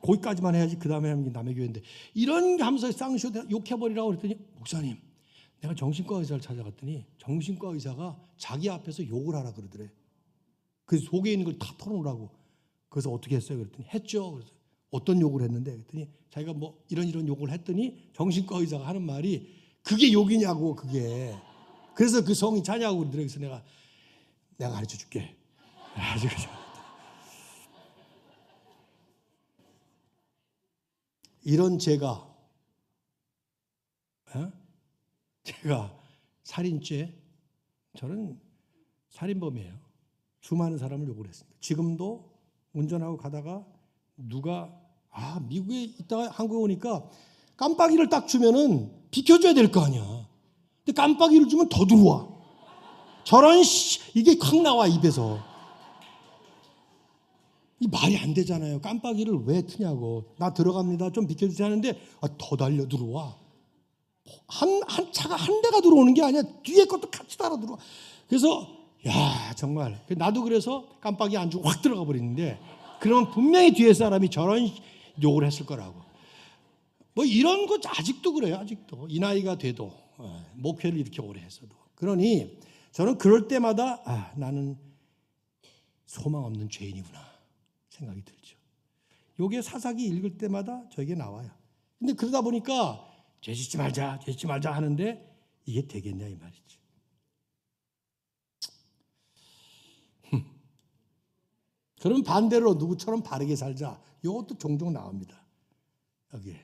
거기까지만 해야지 그 다음에 하는 게 남의 교회인데, 이런 하면서 쌍쇼 욕해버리라고 그랬더니, 목사님 내가 정신과 의사를 찾아갔더니 정신과 의사가 자기 앞에서 욕을 하라 그러더래. 그래서 속에 있는 걸 다 털어놓으라고. 그래서 어떻게 했어요? 그랬더니 했죠. 그래서 어떤 욕을 했는데 그랬더니 자기가 이런 욕을 했더니 정신과 의사가 하는 말이, 그게 욕이냐고 그게. 그래서 그 성이 자냐고 그러더래. 그래서 내가 가르쳐 줄게. 아주 이런 제가 살인죄, 저는 살인범이에요. 수많은 사람을 욕을 했습니다. 지금도 운전하고 가다가 누가 미국에 있다가 한국에 오니까 깜빡이를 딱 주면은 비켜줘야 될 거 아니야. 근데 깜빡이를 주면 더 들어와. 저런 이게 확 나와 입에서. 이 말이 안 되잖아요. 깜빡이를 왜 트냐고. 나 들어갑니다. 좀 비켜주세요 하는데 더 달려 들어와. 한 차가 한 대가 들어오는 게 아니야. 뒤에 것도 같이 따라 들어와. 그래서 정말 나도 그래서 깜빡이 안 주고 확 들어가 버리는데, 그러면 분명히 뒤에 사람이 저런 욕을 했을 거라고. 이런 거 아직도 그래요. 아직도 이 나이가 돼도 목회를 이렇게 오래 했어도. 그러니 저는 그럴 때마다 나는 소망 없는 죄인이구나 생각이 들죠. 요게 사사기 읽을 때마다 저에게 나와요. 근데 그러다 보니까 죄 짓지 말자 하는데 이게 되겠냐 이 말이지. 그럼 반대로 누구처럼 바르게 살자. 이것도 종종 나옵니다. 여기에.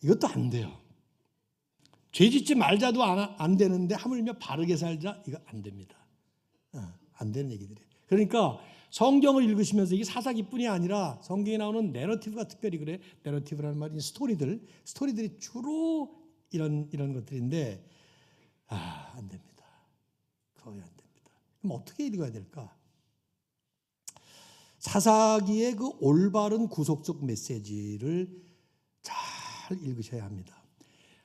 이것도 안 돼요. 죄 짓지 말자도 안 되는데 하물며 바르게 살자, 이거 안 됩니다. 안 되는 얘기들이에요. 그러니까 성경을 읽으시면서 이게 사사기뿐이 아니라 성경에 나오는 내러티브가 특별히 그래. 내러티브라는 말이 스토리들이 주로 이런 것들인데 안 됩니다. 거의 안 됩니다. 그럼 어떻게 읽어야 될까? 사사기의 그 올바른 구속적 메시지를 잘 읽으셔야 합니다.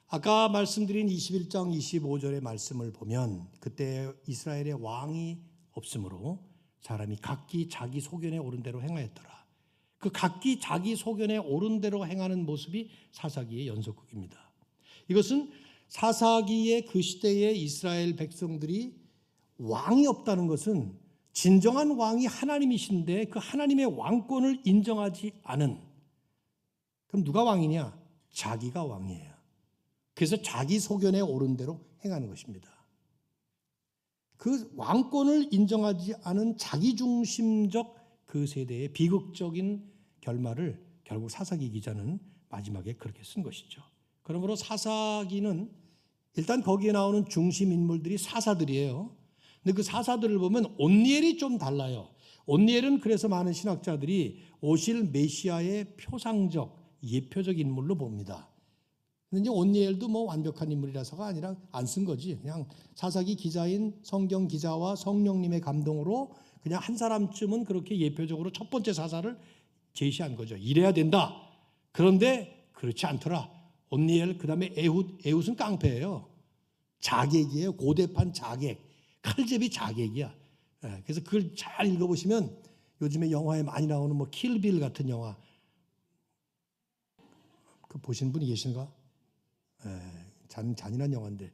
아까 말씀드린 21장 25절의 말씀을 보면 그때 이스라엘의 왕이 없으므로 사람이 각기 자기 소견에 오른 대로 행하였더라. 그 각기 자기 소견에 오른 대로 행하는 모습이 사사기의 연속극입니다. 이것은 사사기의 그 시대의 이스라엘 백성들이 왕이 없다는 것은 진정한 왕이 하나님이신데 그 하나님의 왕권을 인정하지 않은, 그럼 누가 왕이냐? 자기가 왕이에요. 그래서 자기 소견에 오른 대로 행하는 것입니다. 그 왕권을 인정하지 않은 자기중심적 그 세대의 비극적인 결말을 결국 사사기 기자는 마지막에 그렇게 쓴 것이죠. 그러므로 사사기는 일단 거기에 나오는 중심 인물들이 사사들이에요. 근데 그 사사들을 보면 온니엘이 좀 달라요. 온니엘은 그래서 많은 신학자들이 오실 메시아의 표상적, 예표적 인물로 봅니다. 근데 이제 온니엘도 뭐 완벽한 인물이라서가 아니라 안 쓴 거지. 그냥 사사기 기자인 성경 기자와 성령님의 감동으로 그냥 한 사람쯤은 그렇게 예표적으로 첫 번째 사사를 제시한 거죠. 이래야 된다. 그런데 그렇지 않더라. 온니엘, 그 다음에 에훗은 깡패예요. 자객이에요. 고대판 자객. 칼제비 자객이야. 그래서 그걸 잘 읽어보시면 요즘에 영화에 많이 나오는 뭐 킬빌 같은 영화 그 보신 분이 계신가? 잔인한 영화인데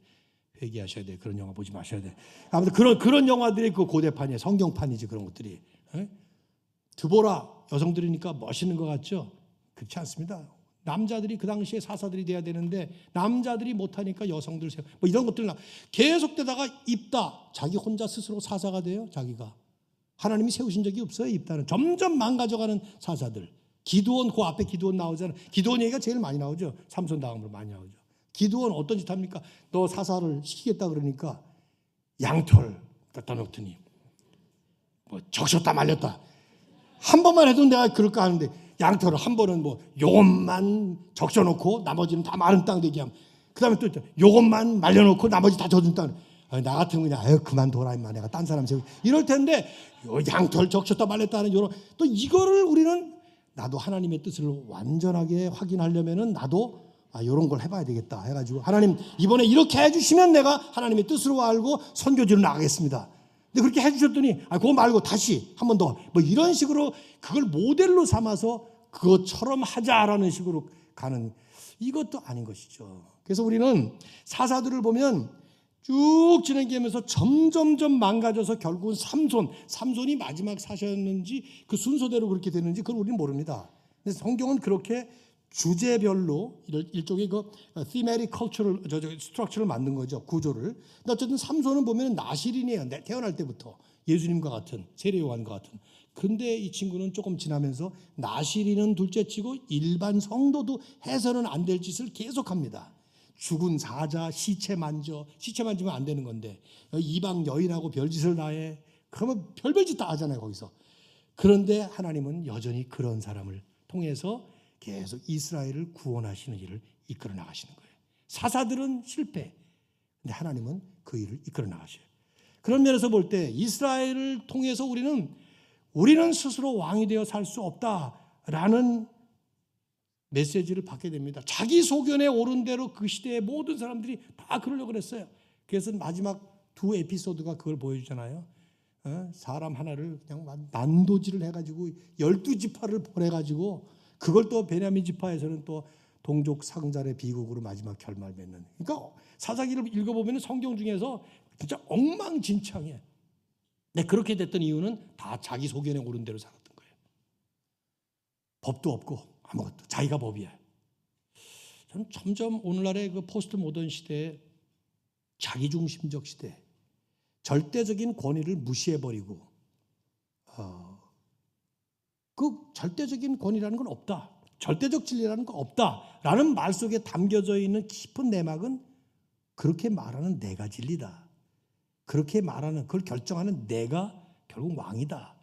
회개하셔야 돼. 그런 영화 보지 마셔야 돼. 아무튼 그런 영화들이 그 고대판이에요. 성경판이지 그런 것들이. 드보라 여성들이니까 멋있는 것 같죠? 그렇지 않습니다. 남자들이 그 당시에 사사들이 돼야 되는데 남자들이 못하니까 여성들 뭐 이런 것들 계속되다가 입다. 자기 혼자 스스로 사사가 돼요. 자기가. 하나님이 세우신 적이 없어요. 입다는. 점점 망가져가는 사사들. 기드온, 그 앞에 기드온 나오잖아요. 기드온 얘기가 제일 많이 나오죠. 삼손 다음으로 많이 나오죠. 기드온 어떤 짓 합니까? 너 사사를 시키겠다 그러니까 양털 갖다 놓더니 뭐 적셨다 말렸다. 한 번만 해도 내가 그럴까 하는데 양털을 한 번은 뭐 요것만 적셔놓고 나머지는 다 마른 땅 되게 하면, 그 다음에 또 요것만 말려놓고 나머지 다 젖은 땅. 나 같으면 그냥 그만둬라 임마, 내가 딴 사람 세우고 이럴 텐데 요 양털 적셨다 말렸다는 요런 또 이거를 우리는 나도 하나님의 뜻을 완전하게 확인하려면은 나도 요런 걸 해봐야 되겠다 해가지고 하나님 이번에 이렇게 해주시면 내가 하나님의 뜻으로 알고 선교지로 나가겠습니다. 근데 그렇게 해주셨더니 그거 말고 다시 한 번 더 뭐 이런 식으로 그걸 모델로 삼아서 그것처럼 하자라는 식으로 가는, 이것도 아닌 것이죠. 그래서 우리는 사사들을 보면 쭉 진행되면서 점점점 망가져서 결국은 삼손이 마지막 사셨는지 그 순서대로 그렇게 되는지 그걸 우리는 모릅니다. 근데 성경은 그렇게 주제별로 일종의 그 thematic cultural 스트럭처를 만든 거죠. 구조를. 근데 어쨌든 삼손은 보면 나시린이에요. 태어날 때부터 예수님과 같은, 세례 요한과 같은. 근데 이 친구는 조금 지나면서 나시린은 둘째치고 일반 성도도 해서는 안 될 짓을 계속합니다. 죽은 사자 시체 만지면 안 되는 건데 이방 여인하고 별짓을 다 해. 그러면 별별 짓 다 하잖아요 거기서. 그런데 하나님은 여전히 그런 사람을 통해서 계속 이스라엘을 구원하시는 일을 이끌어 나가시는 거예요. 사사들은 실패. 근데 하나님은 그 일을 이끌어 나가셔요. 그런 면에서 볼 때 이스라엘을 통해서 우리는 스스로 왕이 되어 살 수 없다라는 메시지를 받게 됩니다. 자기 소견에 오른 대로 그 시대의 모든 사람들이 다 그러려고 그랬어요. 그래서 마지막 두 에피소드가 그걸 보여주잖아요. 사람 하나를 그냥 난도질을 해가지고 12지파를 보내가지고 그걸 또 베냐민 지파에서는 또 동족 상잔의 비극으로 마지막 결말 맺는. 그러니까 사사기를 읽어보면 성경 중에서 진짜 엉망진창해. 근데 그렇게 됐던 이유는 다 자기 소견에 오른 대로 살았던 거예요. 법도 없고 아무것도 자기가 법이야. 저는 점점 오늘날의 그 포스트 모던 시대에 자기중심적 시대, 절대적인 권위를 무시해버리고 그 절대적인 권위라는 건 없다. 절대적 진리라는 건 없다라는 말 속에 담겨져 있는 깊은 내막은 그렇게 말하는 내가 진리다. 그렇게 말하는, 그걸 결정하는 내가 결국 왕이다.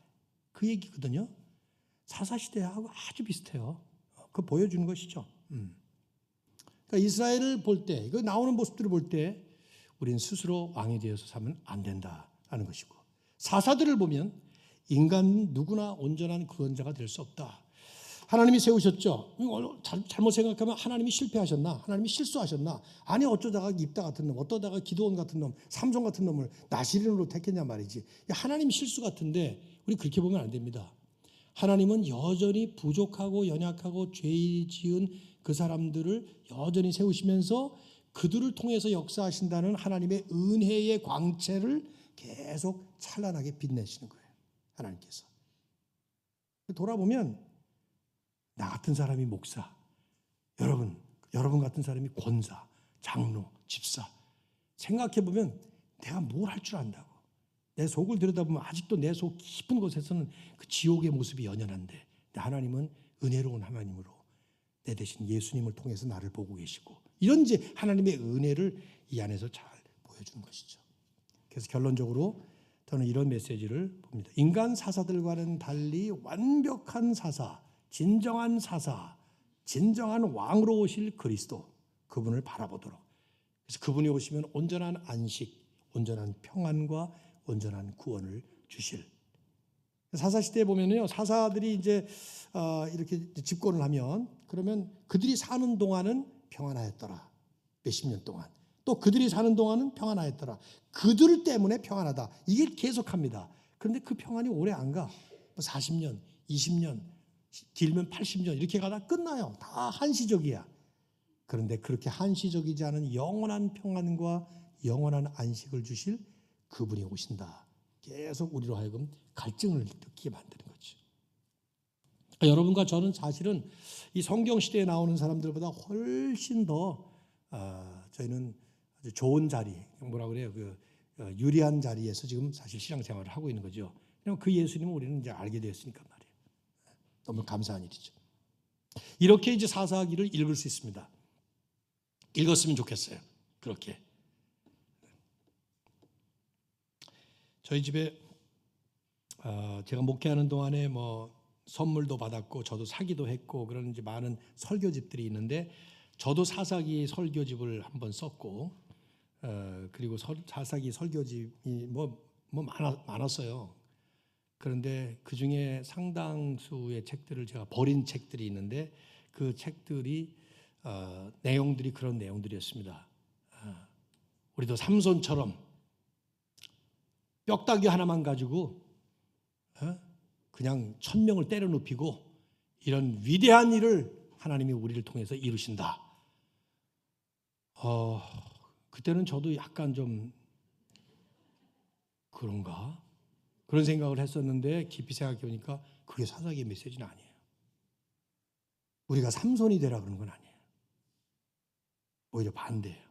그 얘기거든요. 사사시대하고 아주 비슷해요. 그거 보여주는 것이죠. 그러니까 이스라엘을 볼 때, 그 나오는 모습들을 볼 때 우리는 스스로 왕이 되어서 살면 안 된다는 것이고, 사사들을 보면 인간 누구나 온전한 구원자가 될 수 없다. 하나님이 세우셨죠. 잘못 생각하면 하나님이 실패하셨나? 하나님이 실수하셨나? 아니 어쩌다가 입다 같은 놈, 어쩌다가 기드온 같은 놈, 삼손 같은 놈을 나시린으로 택했냐 말이지. 하나님 실수 같은데 우리 그렇게 보면 안 됩니다. 하나님은 여전히 부족하고 연약하고 죄 지은 그 사람들을 여전히 세우시면서 그들을 통해서 역사하신다는 하나님의 은혜의 광채를 계속 찬란하게 빛내시는 거예요. 하나님께서. 돌아보면 나 같은 사람이 목사, 여러분 같은 사람이 권사, 장로, 집사. 생각해보면 내가 뭘 할 줄 안다고. 내 속을 들여다보면 아직도 내 속 깊은 곳에서는 그 지옥의 모습이 연연한데, 하나님은 은혜로운 하나님으로 내 대신 예수님을 통해서 나를 보고 계시고, 이런 이제 하나님의 은혜를 이 안에서 잘 보여주는 것이죠. 그래서 결론적으로 저는 이런 메시지를 봅니다. 인간 사사들과는 달리 완벽한 사사, 진정한 사사, 진정한 왕으로 오실 그리스도, 그분을 바라보도록. 그래서 그분이 오시면 온전한 안식, 온전한 평안과 온전한 구원을 주실. 사사시대에 보면요, 사사들이 이제 이렇게 집권을 하면, 그러면 그들이 사는 동안은 평안하였더라. 몇십 년 동안. 또 그들이 사는 동안은 평안하였더라. 그들 때문에 평안하다. 이게 계속합니다. 그런데 그 평안이 오래 안 가. 40년, 20년, 길면 80년 이렇게 가다 끝나요. 다 한시적이야. 그런데 그렇게 한시적이지 않은 영원한 평안과 영원한 안식을 주실 그분이 오신다. 계속 우리로 하여금 갈증을 느끼게 만드는 거죠. 여러분과 저는 사실은 이 성경 시대에 나오는 사람들보다 훨씬 더 저희는 아주 좋은 자리, 뭐라 그래요? 유리한 자리에서 지금 사실 신앙생활을 하고 있는 거죠. 그냥 그 예수님을 우리는 이제 알게 되었으니까 말이에요. 너무 감사한 일이죠. 이렇게 이제 사사기를 읽을 수 있습니다. 읽었으면 좋겠어요. 그렇게. 저희 집에 제가 목회하는 동안에 뭐 선물도 받았고 저도 사기도 했고 그런 이제 많은 설교집들이 있는데, 저도 사사기 설교집을 한번 썼고, 그리고 사사기 설교집이 뭐 많았어요. 그런데 그 중에 상당수의 책들을 제가 버린 책들이 있는데, 그 책들이 내용들이 그런 내용들이었습니다. 우리도 삼손처럼 뼈다귀 하나만 가지고 그냥 1000명을 때려 눕히고 이런 위대한 일을 하나님이 우리를 통해서 이루신다. 그때는 저도 약간 좀 그런가? 그런 생각을 했었는데, 깊이 생각해 보니까 그게 사사기의 메시지는 아니에요. 우리가 삼손이 되라 그런 건 아니에요. 오히려 반대예요.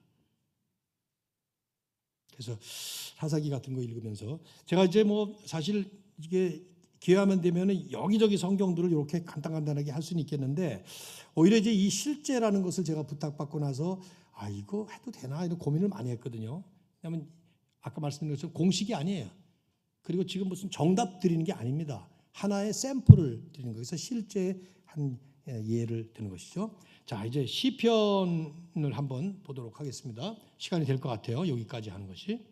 그래서 사사기 같은 거 읽으면서 제가 이제 뭐 사실 이게 기회하면 되면은 여기저기 성경들을 이렇게 간단하게 할 수는 있겠는데, 오히려 이제 이 실제라는 것을 제가 부탁받고 나서 이거 해도 되나 이런 고민을 많이 했거든요. 왜냐하면 아까 말씀드린 것처럼 공식이 아니에요. 그리고 지금 무슨 정답 드리는 게 아닙니다. 하나의 샘플을 드리는 거기서 실제 한 예를 드는 것이죠. 자, 이제 시편을 한번 보도록 하겠습니다. 시간이 될 것 같아요. 여기까지 하는 것이.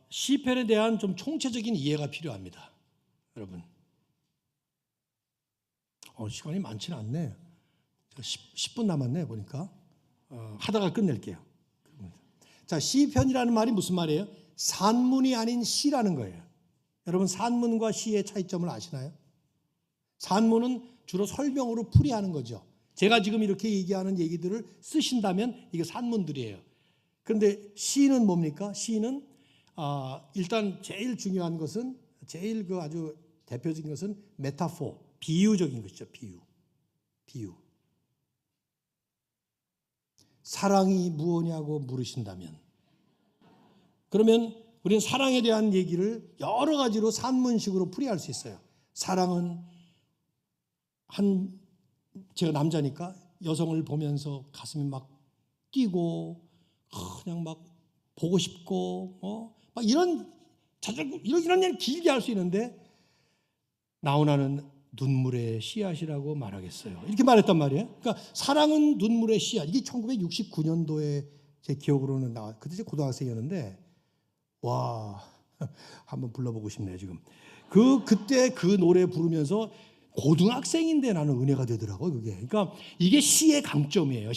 시편에 대한 좀 총체적인 이해가 필요합니다. 여러분. 시간이 많지는 않네. 10분 남았네 보니까. 하다가 끝낼게요. 자, 시편이라는 말이 무슨 말이에요? 산문이 아닌 시라는 거예요. 여러분, 산문과 시의 차이점을 아시나요? 산문은 주로 설명으로 풀이하는 거죠. 제가 지금 이렇게 얘기하는 얘기들을 쓰신다면 이게 산문들이에요. 그런데 시는 뭡니까? 시는 일단 제일 중요한 것은, 제일 그 아주 대표적인 것은 메타포, 비유적인 것이죠. 비유. 사랑이 무엇냐고 물으신다면, 그러면 우리는 사랑에 대한 얘기를 여러 가지로 산문식으로 풀이할 수 있어요. 사랑은 제가 남자니까 여성을 보면서 가슴이 막 뛰고 그냥 막 보고 싶고 막 막 이런 이런 길게 할 수 있는데 나훈아는 눈물의 씨앗이라고 말하겠어요. 이렇게 말했단 말이에요. 그러니까 사랑은 눈물의 씨앗. 이게 1969년도에 제 기억으로는 그때 고등학생이었는데 와 한번 불러보고 싶네요 지금. 그때 그 노래 부르면서 고등학생인데 나는 은혜가 되더라고요 그게. 그러니까 이게 시의 강점이에요.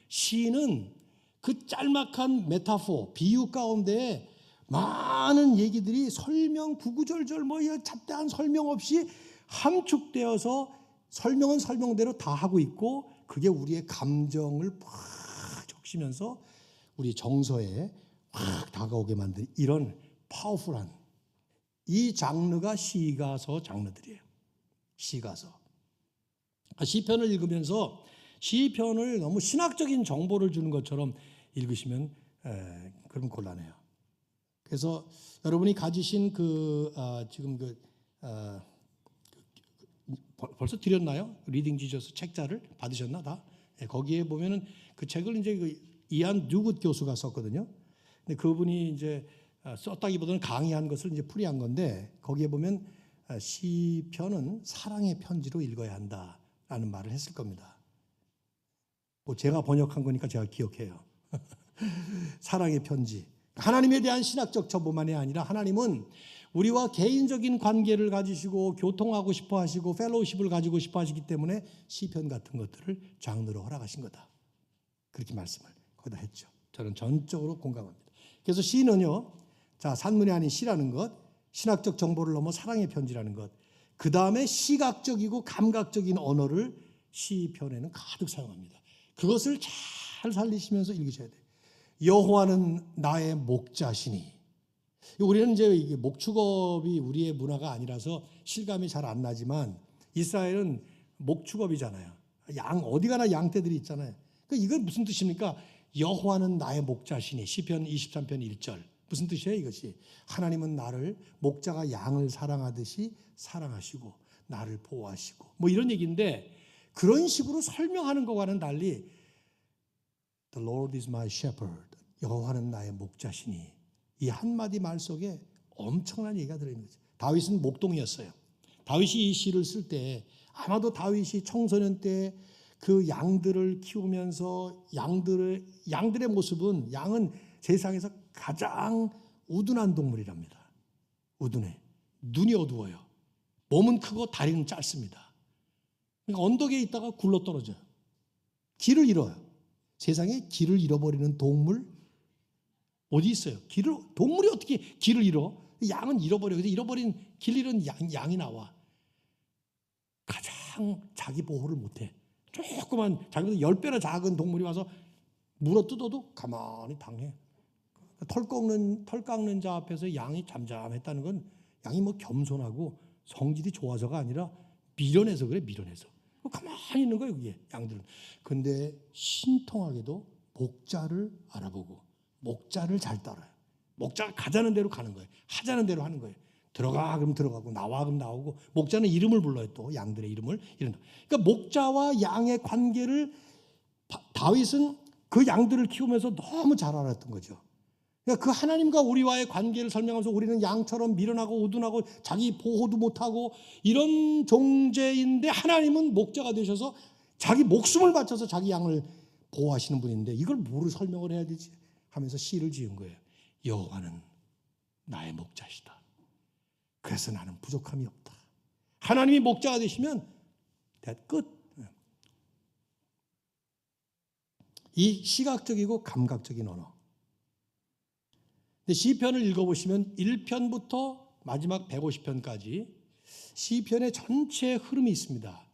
시는 그 짤막한 메타포 비유 가운데 많은 얘기들이 설명 구구절절 뭐 잡다한 설명 없이 함축되어서 설명은 설명대로 다 하고 있고 그게 우리의 감정을 팍 적시면서 우리 정서에 확 다가오게 만든 이런 파워풀한 이 장르가 시가서 장르들이에요. 시가서. 시편을 읽으면서 시편을 너무 신학적인 정보를 주는 것처럼 읽으시면 그럼 곤란해요. 그래서 여러분이 가지신 지금 벌써 드렸나요? 리딩 지저스 책자를 받으셨나 다? 거기에 보면은 그 책을 이제 이안 뉴굿 교수가 썼거든요. 근데 그분이 이제 썼다기보다는 강의한 것을 이제 풀이한 건데 거기에 보면 시편은 사랑의 편지로 읽어야 한다라는 말을 했을 겁니다. 뭐 제가 번역한 거니까 제가 기억해요. 사랑의 편지. 하나님에 대한 신학적 정보만이 아니라 하나님은 우리와 개인적인 관계를 가지시고 교통하고 싶어 하시고 펠로우십을 가지고 싶어 하시기 때문에 시편 같은 것들을 장르로 허락하신 거다. 그렇게 말씀을 거기다 했죠. 저는 전적으로 공감합니다. 그래서 시는요. 자, 산문이 아닌 시라는 것, 신학적 정보를 넘어 사랑의 편지라는 것, 그 다음에 시각적이고 감각적인 언어를 시편에는 가득 사용합니다. 그것을 잘 살리시면서 읽으셔야 돼요. 여호와는 나의 목자시니. 우리는 이제 이게 목축업이 우리의 문화가 아니라서 실감이 잘 안 나지만 이스라엘은 목축업이잖아요. 양 어디 가나 양떼들이 있잖아요. 그러니까 이건 무슨 뜻입니까? 여호와는 나의 목자시니. 시편 23편 1절. 무슨 뜻이에요 이것이? 하나님은 나를 목자가 양을 사랑하듯이 사랑하시고 나를 보호하시고 뭐 이런 얘기인데 그런 식으로 설명하는 것과는 달리 The Lord is my shepherd. 여호와는 나의 목자시니. 이 한마디 말 속에 엄청난 얘기가 들어있는 거죠. 다윗은 목동이었어요. 다윗이 이 시를 쓸 때 아마도 다윗이 청소년 때 그 양들을 키우면서 양들의 모습은 양은 세상에서 가장 우둔한 동물이랍니다. 우둔해. 눈이 어두워요. 몸은 크고 다리는 짧습니다. 그러니까 언덕에 있다가 굴러 떨어져요. 길을 잃어요. 세상에 길을 잃어버리는 동물 어디 있어요? 동물이 어떻게 길을 잃어? 양은 잃어버려요. 그래서 길 잃은 양이 나와. 가장 자기 보호를 못해. 조그만 자기보다 10배나 작은 동물이 와서 물어 뜯어도 가만히 당해. 털 깎는 자 앞에서 양이 잠잠했다는 건 양이 뭐 겸손하고 성질이 좋아서가 아니라 미련해서 그래. 미련해서. 가만히 있는 거예요 그게 양들은. 근데 신통하게도 목자를 알아보고 목자를 잘 따라요. 목자가 가자는 대로 가는 거예요. 하자는 대로 하는 거예요. 들어가 그럼 들어가고 나와 그럼 나오고 목자는 이름을 불러요. 또 양들의 이름을 이런다. 그러니까 목자와 양의 관계를 다윗은 그 양들을 키우면서 너무 잘 알았던 거죠. 그러니까 그 하나님과 우리와의 관계를 설명하면서 우리는 양처럼 미련하고 우둔하고 자기 보호도 못하고 이런 존재인데 하나님은 목자가 되셔서 자기 목숨을 바쳐서 자기 양을 보호하시는 분인데 이걸 뭐로 설명을 해야 되지 하면서 시를 지은 거예요. 여호와는 나의 목자시다. 그래서 나는 부족함이 없다. 하나님이 목자가 되시면 끝. 이 시각적이고 감각적인 언어. 근데 시편을 읽어보시면 1편부터 마지막 150편까지 시편의 전체 흐름이 있습니다.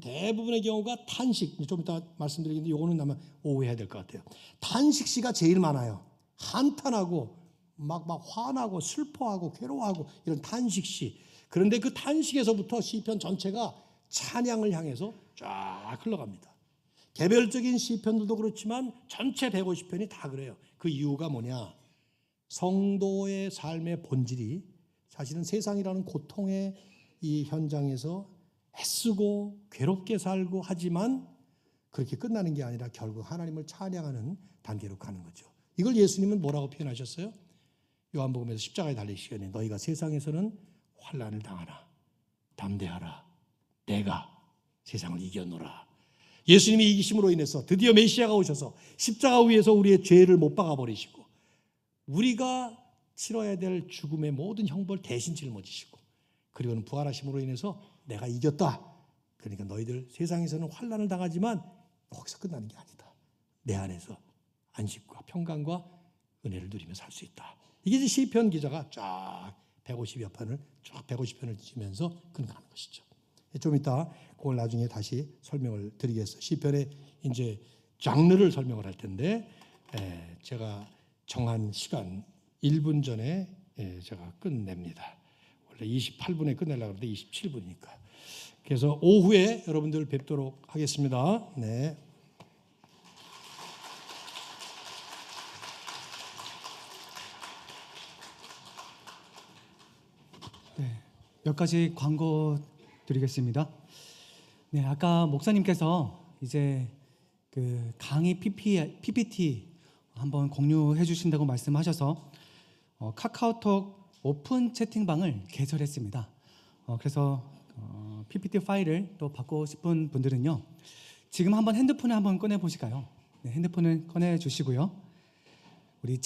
대부분의 경우가 탄식, 좀 이따 말씀드리겠는데 이거는 아마 오해해야 될 것 같아요. 탄식시가 제일 많아요. 한탄하고 막 화나고 슬퍼하고 괴로워하고 이런 탄식시. 그런데 그 탄식에서부터 시편 전체가 찬양을 향해서 쫙 흘러갑니다. 개별적인 시편들도 그렇지만 전체 150편이 다 그래요. 그 이유가 뭐냐? 성도의 삶의 본질이 사실은 세상이라는 고통의 이 현장에서 애쓰고 괴롭게 살고 하지만 그렇게 끝나는 게 아니라 결국 하나님을 찬양하는 단계로 가는 거죠. 이걸 예수님은 뭐라고 표현하셨어요? 요한복음에서 십자가에 달릴 시간에 너희가 세상에서는 환난을 당하나 담대하라. 내가 세상을 이겨노라. 예수님이 이기심으로 인해서 드디어 메시아가 오셔서 십자가 위에서 우리의 죄를 못 박아 버리시고 우리가 치러야 될 죽음의 모든 형벌 대신 짊어지시고 그리고는 부활하심으로 인해서 내가 이겼다. 그러니까 너희들 세상에서는 환난을 당하지만 거기서 끝나는 게 아니다. 내 안에서 안식과 평강과 은혜를 누리며 살 수 있다. 이게 이제 시편 기자가 쫙 150여 편을 쫙 150편을 지면서 근거하는 것이죠. 좀 이따 그걸 나중에 다시 설명을 드리겠습니다. 시편의 이제 장르를 설명을 할 텐데 제가 정한 시간 1분 전에 제가 끝냅니다. 원래 28분에 끝내려고 하는데 27분이니까. 그래서 오후에 여러분들 뵙도록 하겠습니다. 네. 몇 가지 광고 드리겠습니다. 네, 아까 목사님께서 이제 그 강의 PPT 한번 공유해 주신다고 말씀하셔서 카카오톡 오픈 채팅방을 개설했습니다. 그래서 PPT 파일을 또 받고 싶은 분들은요, 지금 한번 핸드폰을 한번 꺼내 보실까요? 네, 핸드폰을 꺼내 주시고요. 우리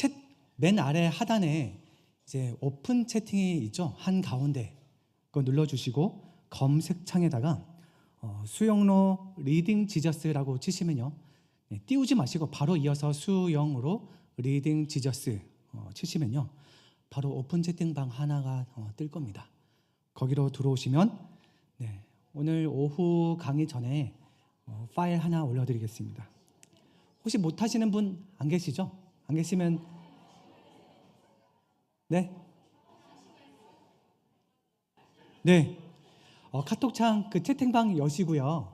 맨 아래 하단에 이제 오픈 채팅이 있죠. 한 가운데 그거 눌러주시고 검색창에다가 수영로 리딩 지저스라고 치시면요, 띄우지 마시고 바로 이어서 수영으로 리딩 지저스 치시면요, 바로 오픈 채팅방 하나가 뜰 겁니다. 거기로 들어오시면 오늘 오후 강의 전에 파일 하나 올려드리겠습니다. 혹시 못하시는 분 안 계시죠? 안 계시면 네, 카톡창 그 채팅방 여시고요.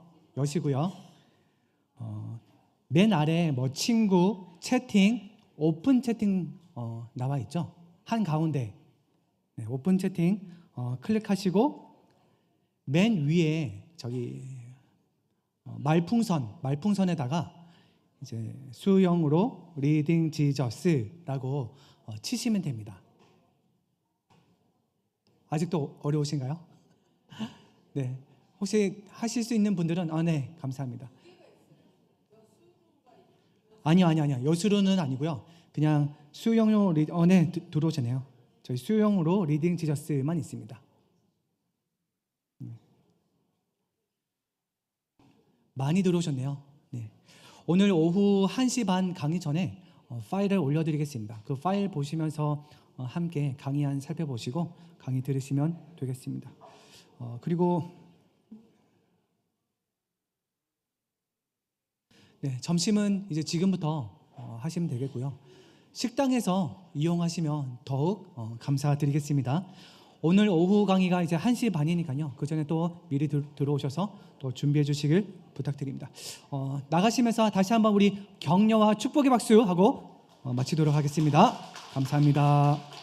맨 아래 뭐 친구, 채팅, 오픈 채팅 나와 있죠. 한 가운데 오픈 채팅 클릭하시고 맨 위에 저기 말풍선에다가 이제 수영으로 리딩 지저스라고 치시면 됩니다. 아직도 어려우신가요? 네, 혹시 하실 수 있는 분들은 네, 감사합니다. 아니요. 여수로는 아니고요. 그냥 수영으로 네, 들어오셨네요. 저희 수영으로 리딩 지저스만 있습니다. 많이 들어오셨네요. 네. 오늘 오후 1시 반 강의 전에 파일을 올려드리겠습니다. 그 파일 보시면서 함께 강의 살펴보시고 강의 들으시면 되겠습니다. 그리고 점심은 이제 지금부터 하시면 되겠고요. 식당에서 이용하시면 더욱 감사드리겠습니다. 오늘 오후 강의가 이제 1시 반이니까요. 그 전에 또 미리 들어오셔서 또 준비해 주시길 부탁드립니다. 나가시면서 다시 한번 우리 격려와 축복의 박수 하고 마치도록 하겠습니다. 감사합니다.